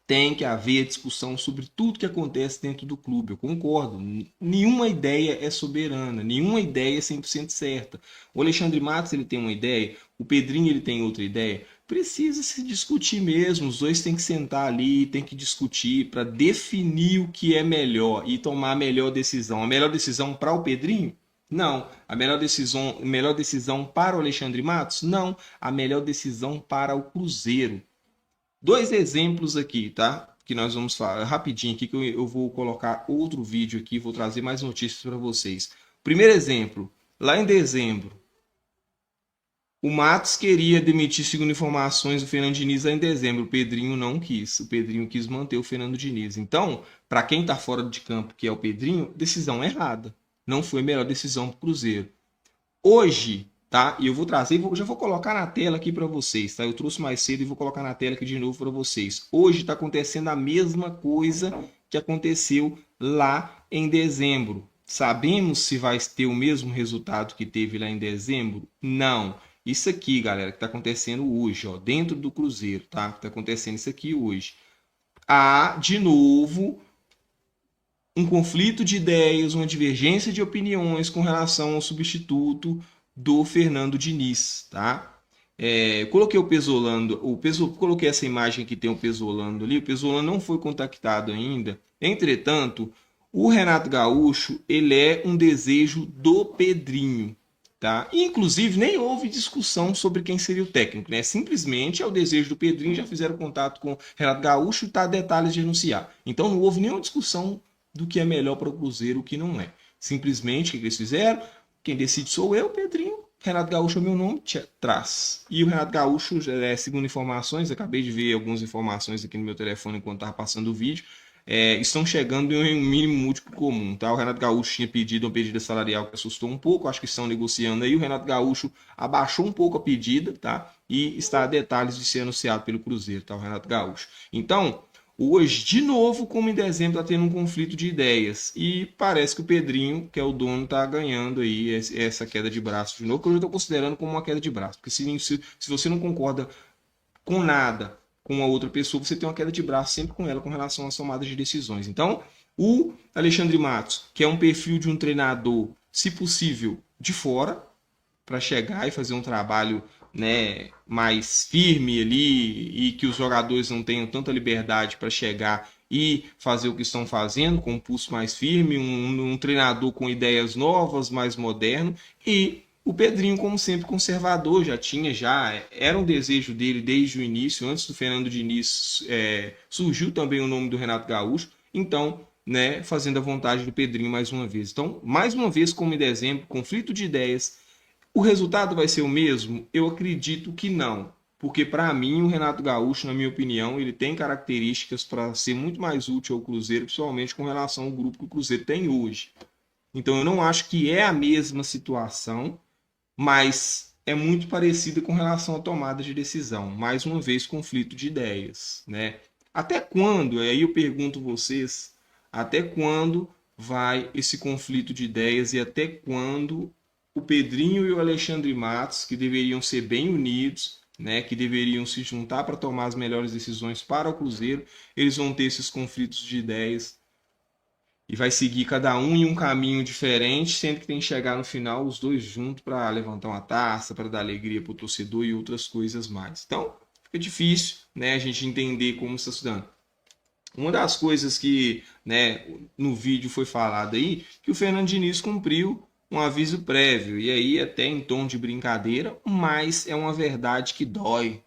tem que haver discussão sobre tudo que acontece dentro do clube. Eu concordo. Nenhuma ideia é soberana, nenhuma ideia é 100% certa. O Alexandre Matos ele tem uma ideia, o Pedrinho ele tem outra ideia. Precisa se discutir mesmo. Os dois têm que sentar ali, têm que discutir para definir o que é melhor e tomar a melhor decisão. A melhor decisão para o Pedrinho? Não. A melhor decisão para o Alexandre Matos? Não. A melhor decisão para o Cruzeiro. 2 exemplos aqui, tá? Que nós vamos falar rapidinho aqui, que eu vou colocar outro vídeo aqui, vou trazer mais notícias para vocês. Primeiro exemplo, lá em dezembro, o Matos queria demitir, segundo informações, o Fernando Diniz lá em dezembro. O Pedrinho não quis. O Pedrinho quis manter o Fernando Diniz. Então, para quem está fora de campo, que é o Pedrinho, decisão errada. Não foi a melhor decisão para o Cruzeiro. Hoje, tá? E eu vou trazer, já vou colocar na tela aqui para vocês, tá? Eu trouxe mais cedo e vou colocar na tela aqui de novo para vocês. Hoje está acontecendo a mesma coisa que aconteceu lá em dezembro. Sabemos se vai ter o mesmo resultado que teve lá em dezembro? Não. Isso aqui, galera, que está acontecendo hoje, ó, dentro do Cruzeiro, tá? Está acontecendo isso aqui hoje. Há, de novo, um conflito de ideias, uma divergência de opiniões com relação ao substituto do Fernando Diniz, tá? Coloquei o Pesolano, coloquei essa imagem que tem o Pesolano ali. O Pesolano não foi contactado ainda. Entretanto, o Renato Gaúcho, ele é um desejo do Pedrinho, tá? E, inclusive, nem houve discussão sobre quem seria o técnico, né? Simplesmente é o desejo do Pedrinho, já fizeram contato com o Renato Gaúcho e tá detalhes de anunciar. Então não houve nenhuma discussão do que é melhor para o Cruzeiro, o que não é. Simplesmente, o que eles fizeram? Quem decide sou eu, Pedrinho. Renato Gaúcho é o meu nome, traz. E o Renato Gaúcho, segundo informações, acabei de ver algumas informações aqui no meu telefone enquanto estava passando o vídeo, estão chegando em um mínimo múltiplo comum, tá? O Renato Gaúcho tinha pedido uma pedida salarial que assustou um pouco, acho que estão negociando aí. O Renato Gaúcho abaixou um pouco a pedida, tá? E está a detalhes de ser anunciado pelo Cruzeiro, tá? O Renato Gaúcho. Então, hoje, de novo, como em dezembro, está tendo um conflito de ideias. E parece que o Pedrinho, que é o dono, está ganhando aí essa queda de braço de novo, que eu já estou considerando como uma queda de braço. Porque se você não concorda com nada com a outra pessoa, você tem uma queda de braço sempre com ela com relação às tomadas de decisões. Então, o Alexandre Matos, que é um perfil de um treinador, se possível, de fora, para chegar e fazer um trabalho, né, mais firme ali, e que os jogadores não tenham tanta liberdade para chegar e fazer o que estão fazendo, com um pulso mais firme, um treinador com ideias novas, mais moderno, e o Pedrinho, como sempre, conservador, era um desejo dele desde o início, antes do Fernando Diniz, surgiu também o nome do Renato Gaúcho, então, né, fazendo a vontade do Pedrinho mais uma vez. Então, mais uma vez, como em dezembro, conflito de ideias. O resultado vai ser o mesmo? Eu acredito que não, porque para mim o Renato Gaúcho, na minha opinião, ele tem características para ser muito mais útil ao Cruzeiro, principalmente com relação ao grupo que o Cruzeiro tem hoje. Então eu não acho que é a mesma situação, mas é muito parecida com relação à tomada de decisão. Mais uma vez, conflito de ideias, né? Até quando, aí eu pergunto vocês, até quando vai esse conflito de ideias e até quando o Pedrinho e o Alexandre Matos, que deveriam ser bem unidos, né, que deveriam se juntar para tomar as melhores decisões para o Cruzeiro, eles vão ter esses conflitos de ideias e vai seguir cada um em um caminho diferente, sendo que tem que chegar no final os dois juntos para levantar uma taça, para dar alegria para o torcedor e outras coisas mais. Então, fica difícil, né, a gente entender como está se dando. Uma das coisas que, né, no vídeo foi falado aí, que o Fernando Diniz cumpriu um aviso prévio, e aí até em tom de brincadeira, mas é uma verdade que dói.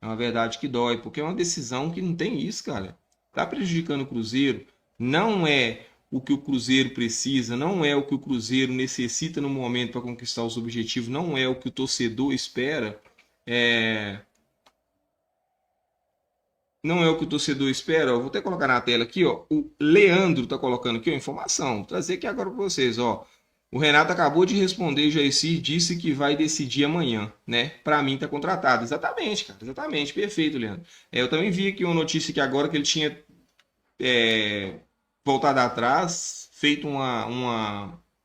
É uma verdade que dói, porque é uma decisão que não tem isso, cara. Tá prejudicando o Cruzeiro, não é o que o Cruzeiro precisa, não é o que o Cruzeiro necessita no momento para conquistar os objetivos, não é o que o torcedor espera. Não é o que o torcedor espera. Eu vou até colocar na tela aqui, ó. O Leandro tá colocando aqui, ó, informação. Vou trazer aqui agora para vocês, ó. O Renato acabou de responder, Jair disse que vai decidir amanhã, né? Para mim tá contratado. Exatamente, cara. Exatamente. Perfeito, Leandro. Eu também vi aqui uma notícia que agora que ele tinha voltado atrás, feito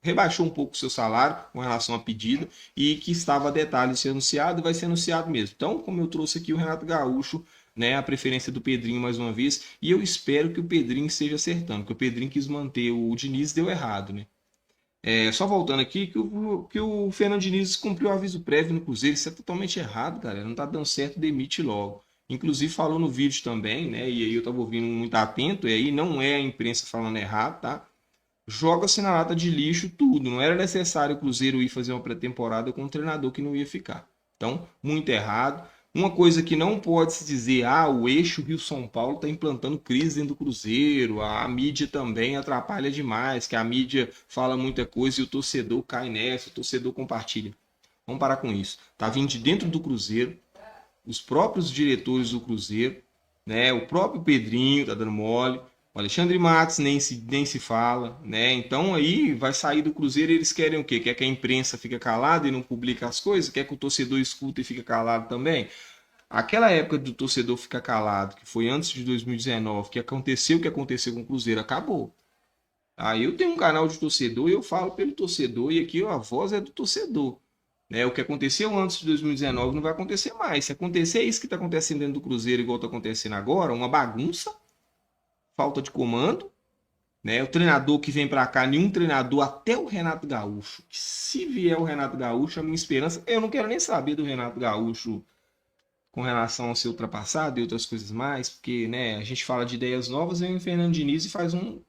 rebaixou um pouco o seu salário com relação à pedida e que estava a detalhe de ser anunciado e vai ser anunciado mesmo. Então, como eu trouxe aqui, o Renato Gaúcho, né, a preferência do Pedrinho mais uma vez, e eu espero que o Pedrinho esteja acertando, porque o Pedrinho quis manter o Diniz, deu errado, né? Só voltando aqui, que o Fernando Diniz cumpriu o aviso prévio no Cruzeiro, isso é totalmente errado, galera, não tá dando certo, demite logo. Inclusive falou no vídeo também, né, e aí eu tava ouvindo muito atento, e aí não é a imprensa falando errado, tá? Joga-se na lata de lixo tudo, não era necessário o Cruzeiro ir fazer uma pré-temporada com um treinador que não ia ficar. Então, muito errado. Uma coisa que não pode se dizer, o eixo Rio-São Paulo está implantando crise dentro do Cruzeiro, a mídia também atrapalha demais, que a mídia fala muita coisa e o torcedor cai nessa, o torcedor compartilha. Vamos parar com isso. Tá vindo de dentro do Cruzeiro, os próprios diretores do Cruzeiro, né? O próprio Pedrinho tá dando mole, o Alexandre Matos nem se fala, né? Então aí vai sair do Cruzeiro e eles querem o quê? Quer que a imprensa fique calada e não publica as coisas? Quer que o torcedor escuta e fique calado também? Aquela época do torcedor ficar calado, que foi antes de 2019, que aconteceu o que aconteceu com o Cruzeiro, acabou. Aí eu tenho um canal de torcedor e eu falo pelo torcedor e aqui a voz é do torcedor. Né? O que aconteceu antes de 2019 não vai acontecer mais. Se acontecer isso que está acontecendo dentro do Cruzeiro, igual está acontecendo agora, uma bagunça, falta de comando, né? O treinador que vem para cá, nenhum treinador, até o Renato Gaúcho. Se vier o Renato Gaúcho, a minha esperança, eu não quero nem saber do Renato Gaúcho com relação a ser ultrapassado e outras coisas mais, porque, né, a gente fala de ideias novas, vem o Fernando Diniz e faz um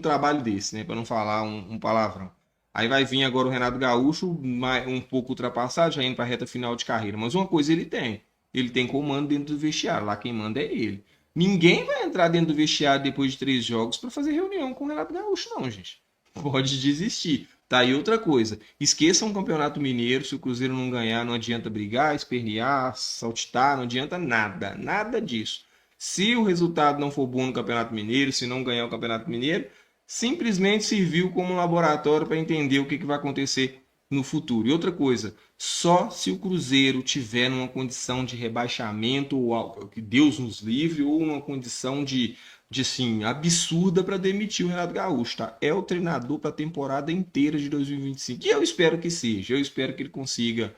trabalho desse, né, para não falar um palavrão. Aí vai vir agora o Renato Gaúcho, um pouco ultrapassado, já indo para a reta final de carreira. Mas uma coisa ele tem comando dentro do vestiário, lá quem manda é ele. Ninguém vai entrar dentro do vestiário depois de 3 jogos para fazer reunião com o Renato Gaúcho, não, gente. Pode desistir. Tá aí outra coisa. Esqueçam o Campeonato Mineiro, se o Cruzeiro não ganhar, não adianta brigar, espernear, saltitar, não adianta nada. Nada disso. Se o resultado não for bom no Campeonato Mineiro, se não ganhar o Campeonato Mineiro, simplesmente serviu como um laboratório para entender o que vai acontecer no futuro. E outra coisa, só se o Cruzeiro tiver numa condição de rebaixamento, ou que Deus nos livre, ou uma condição de assim, absurda para demitir o Renato Gaúcho, tá? É o treinador para a temporada inteira de 2025. E eu espero que seja. Eu espero que ele consiga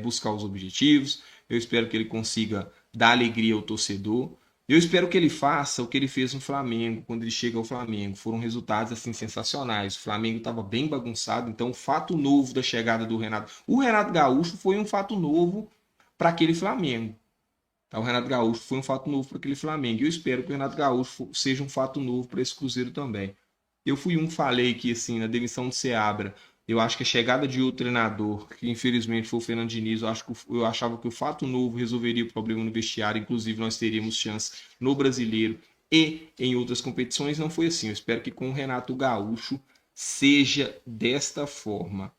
buscar os objetivos. Eu espero que ele consiga dar alegria ao torcedor. Eu espero que ele faça o que ele fez no Flamengo, quando ele chega ao Flamengo. Foram resultados assim sensacionais. O Flamengo estava bem bagunçado, então o fato novo da chegada do Renato... O Renato Gaúcho foi um fato novo para aquele Flamengo. O Renato Gaúcho foi um fato novo para aquele Flamengo. Eu espero que o Renato Gaúcho seja um fato novo para esse Cruzeiro também. Eu falei que assim, na demissão do Seabra, eu acho que a chegada de outro treinador, que infelizmente foi o Fernando Diniz, eu achava que o fato novo resolveria o problema no vestiário, inclusive nós teríamos chance no Brasileiro e em outras competições. Não foi assim. Eu espero que com o Renato Gaúcho seja desta forma.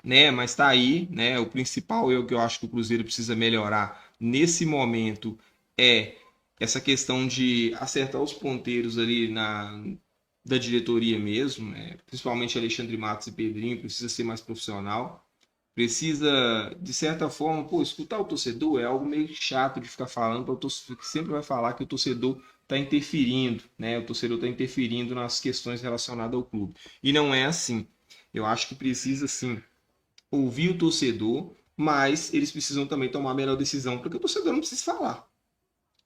Né? Mas tá aí, né? O principal é o que eu acho que o Cruzeiro precisa melhorar nesse momento é essa questão de acertar os ponteiros ali da diretoria mesmo, né? Principalmente Alexandre Matos e Pedrinho, precisa ser mais profissional, precisa, de certa forma, escutar o torcedor é algo meio chato de ficar falando, para o torcedor que sempre vai falar que o torcedor está interferindo, né? O torcedor está interferindo nas questões relacionadas ao clube. E não é assim. Eu acho que precisa, sim, ouvir o torcedor, mas eles precisam também tomar a melhor decisão, porque o torcedor não precisa falar.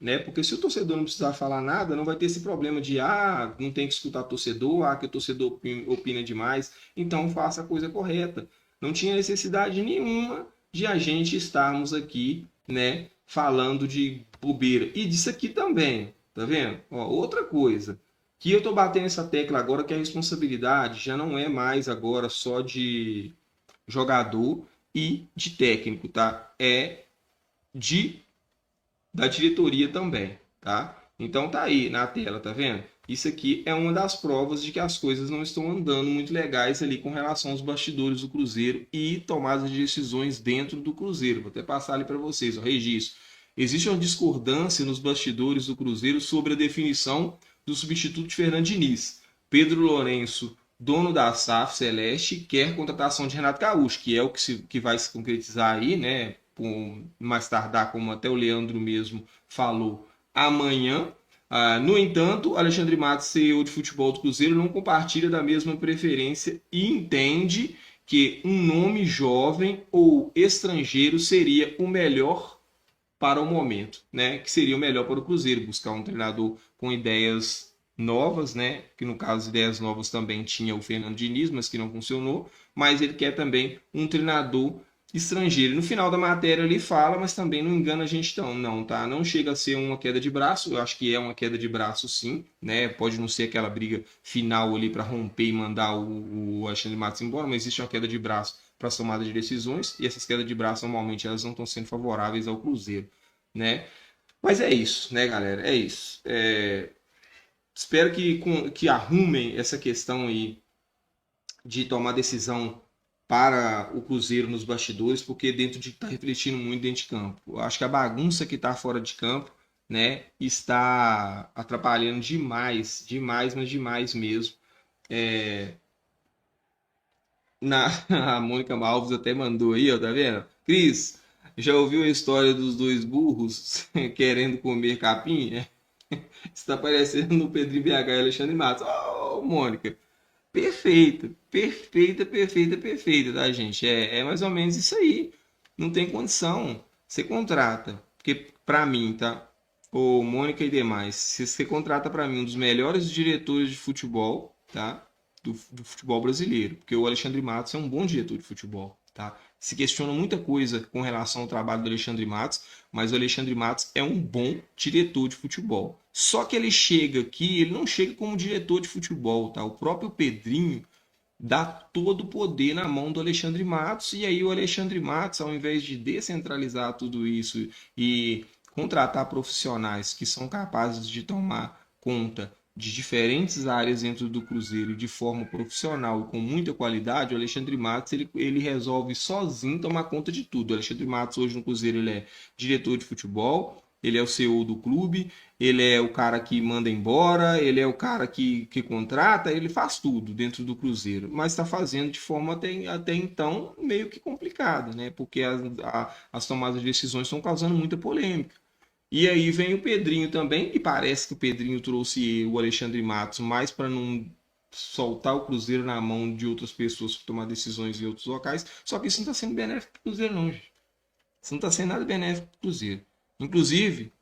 Né? Porque se o torcedor não precisar falar nada, não vai ter esse problema de não tem que escutar o torcedor, que o torcedor opina demais. Então faça a coisa correta. Não tinha necessidade nenhuma de a gente estarmos aqui, né, falando de bobeira. E disso aqui também, tá vendo? Outra coisa, que eu tô batendo essa tecla agora, que a responsabilidade já não é mais agora só de jogador e de técnico, tá? É da diretoria também, tá? Então tá aí na tela, tá vendo? Isso aqui é uma das provas de que as coisas não estão andando muito legais ali com relação aos bastidores do Cruzeiro e tomadas de decisões dentro do Cruzeiro. Vou até passar ali para vocês, registro. Existe uma discordância nos bastidores do Cruzeiro sobre a definição do substituto de Fernando Diniz. Pedro Lourenço, dono da SAF Celeste, quer contratação de Renato Gaúcho, que é o que vai se concretizar aí, né? Mais tardar, como até o Leandro mesmo falou, amanhã. No entanto, Alexandre Matos, CEO de futebol do Cruzeiro, não compartilha da mesma preferência e entende que um nome jovem ou estrangeiro seria o melhor para o momento, né? Que seria o melhor para o Cruzeiro, buscar um treinador com ideias novas, né? Que no caso, ideias novas também tinha o Fernando Diniz, mas que não funcionou. Mas ele quer também um treinador estrangeiro. No final da matéria ele fala, mas também não engana a gente não, tá? Não chega a ser uma queda de braço, eu acho que é uma queda de braço sim, né? Pode não ser aquela briga final ali para romper e mandar o Alexandre Matos embora, mas existe uma queda de braço para tomada de decisões, e essas quedas de braço normalmente elas não estão sendo favoráveis ao Cruzeiro, né? Mas é isso, né, galera? É isso. Espero que arrumem essa questão aí de tomar decisão para o Cruzeiro nos bastidores, porque está refletindo muito dentro de campo. Eu acho que a bagunça que está fora de campo, né, está atrapalhando demais, mas demais mesmo. A Mônica Malves até mandou aí, ó, tá vendo? Cris, já ouviu a história dos dois burros querendo comer capim? Está parecendo no Pedrinho BH e Alexandre Matos. Ô, Mônica, perfeita, tá, gente? É mais ou menos isso aí. Não tem condição. Você contrata, porque pra mim, tá? Ô, Mônica e demais, se você contrata pra mim um dos melhores diretores de futebol, tá? Do futebol brasileiro, porque o Alexandre Matos é um bom diretor de futebol, tá? Se questiona muita coisa com relação ao trabalho do Alexandre Matos, mas o Alexandre Matos é um bom diretor de futebol. Só que ele chega aqui, ele não chega como diretor de futebol, tá? O próprio Pedrinho dá todo o poder na mão do Alexandre Matos, e aí o Alexandre Matos, ao invés de descentralizar tudo isso e contratar profissionais que são capazes de tomar conta de diferentes áreas dentro do Cruzeiro de forma profissional e com muita qualidade, o Alexandre Matos ele resolve sozinho tomar conta de tudo. O Alexandre Matos hoje no Cruzeiro ele é diretor de futebol, ele é o CEO do clube, ele é o cara que manda embora, ele é o cara que contrata, ele faz tudo dentro do Cruzeiro, mas está fazendo de forma até então meio que complicada, né? Porque as tomadas de decisões estão causando muita polêmica. E aí vem o Pedrinho também, e parece que o Pedrinho trouxe o Alexandre Matos mais para não soltar o Cruzeiro na mão de outras pessoas para tomar decisões em outros locais. Só que isso não está sendo benéfico para o Cruzeiro, não, gente. Isso não está sendo nada benéfico para o Cruzeiro. Inclusive,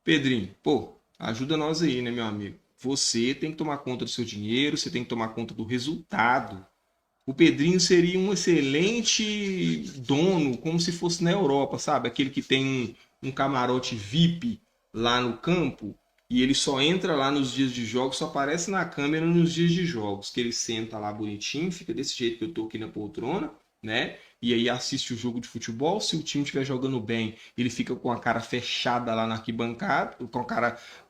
Pedrinho, pô, ajuda nós aí, né, meu amigo? Você tem que tomar conta do seu dinheiro, você tem que tomar conta do resultado. O Pedrinho seria um excelente dono, como se fosse na Europa, sabe? Aquele que tem um camarote VIP lá no campo e ele só entra lá nos dias de jogos, só aparece na câmera nos dias de jogos, que ele senta lá bonitinho, fica desse jeito que eu tô aqui na poltrona, né? E aí assiste o jogo de futebol. Se o time estiver jogando bem, ele fica com a cara fechada lá na arquibancada,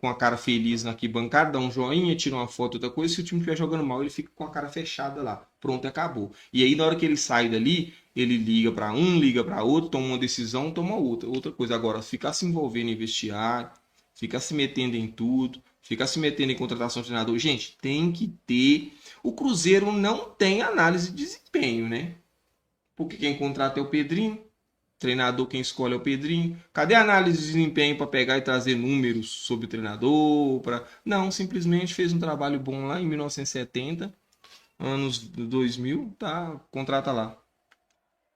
com a cara feliz na arquibancada, dá um joinha, tira uma foto, outra coisa. Se o time estiver jogando mal, ele fica com a cara fechada lá. Pronto, acabou. E aí na hora que ele sai dali, ele liga para um, liga para outro, toma uma decisão, toma outra coisa. Agora, ficar se envolvendo em vestiário, ficar se metendo em tudo, ficar se metendo em contratação de treinador, gente, tem que ter. O Cruzeiro não tem análise de desempenho, né? Porque quem contrata é o Pedrinho, treinador quem escolhe é o Pedrinho. Cadê a análise de desempenho para pegar e trazer números sobre o treinador? Não, simplesmente fez um trabalho bom lá em 1970, anos 2000, tá, contrata lá.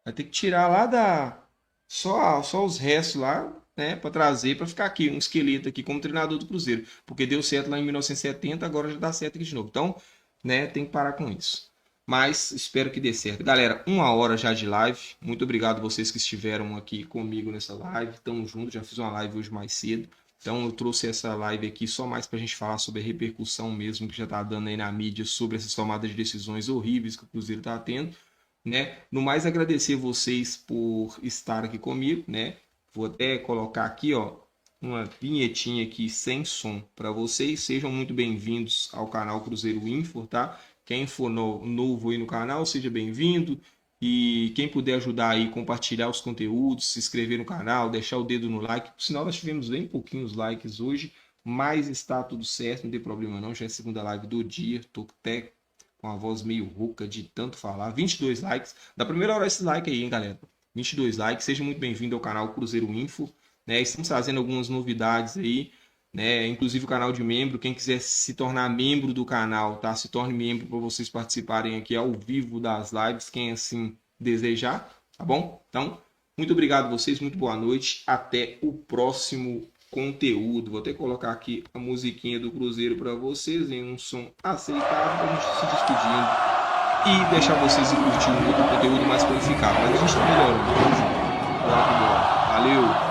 Vai ter que tirar lá só os restos lá, né, para trazer, para ficar aqui, um esqueleto aqui como treinador do Cruzeiro. Porque deu certo lá em 1970, agora já dá certo aqui de novo. Então, né, tem que parar com isso. Mas espero que dê certo. Galera, 1 hora já de live. Muito obrigado vocês que estiveram aqui comigo nessa live. Tamo junto, já fiz uma live hoje mais cedo. Então eu trouxe essa live aqui só mais pra gente falar sobre a repercussão mesmo que já tá dando aí na mídia sobre essas tomadas de decisões horríveis que o Cruzeiro tá tendo, né? No mais, agradecer vocês por estar aqui comigo, né? Vou até colocar aqui, ó, uma vinhetinha aqui sem som para vocês. Sejam muito bem-vindos ao canal Cruzeiro Info, tá? Quem for novo aí no canal, seja bem-vindo. E quem puder ajudar aí, compartilhar os conteúdos, se inscrever no canal, deixar o dedo no like. Por sinal, nós tivemos bem pouquinhos likes hoje, mas está tudo certo, não tem problema não. Já é a segunda live do dia, tô até com a voz meio rouca de tanto falar. 22 likes. Da primeira hora esse like aí, hein, galera? 22 likes. Seja muito bem-vindo ao canal Cruzeiro Info, né? Estamos trazendo algumas novidades aí, né? Inclusive o canal de membro. Quem quiser se tornar membro do canal, tá? Se torne membro para vocês participarem aqui ao vivo das lives, quem assim desejar, tá bom? Então, Muito obrigado a vocês, muito boa noite. Até o próximo conteúdo. Vou até colocar aqui a musiquinha do Cruzeiro para vocês em um som aceitável para a gente se despedindo e deixar vocês curtir um outro conteúdo mais qualificado. Mas a gente está melhorando. Bora que bora. Valeu!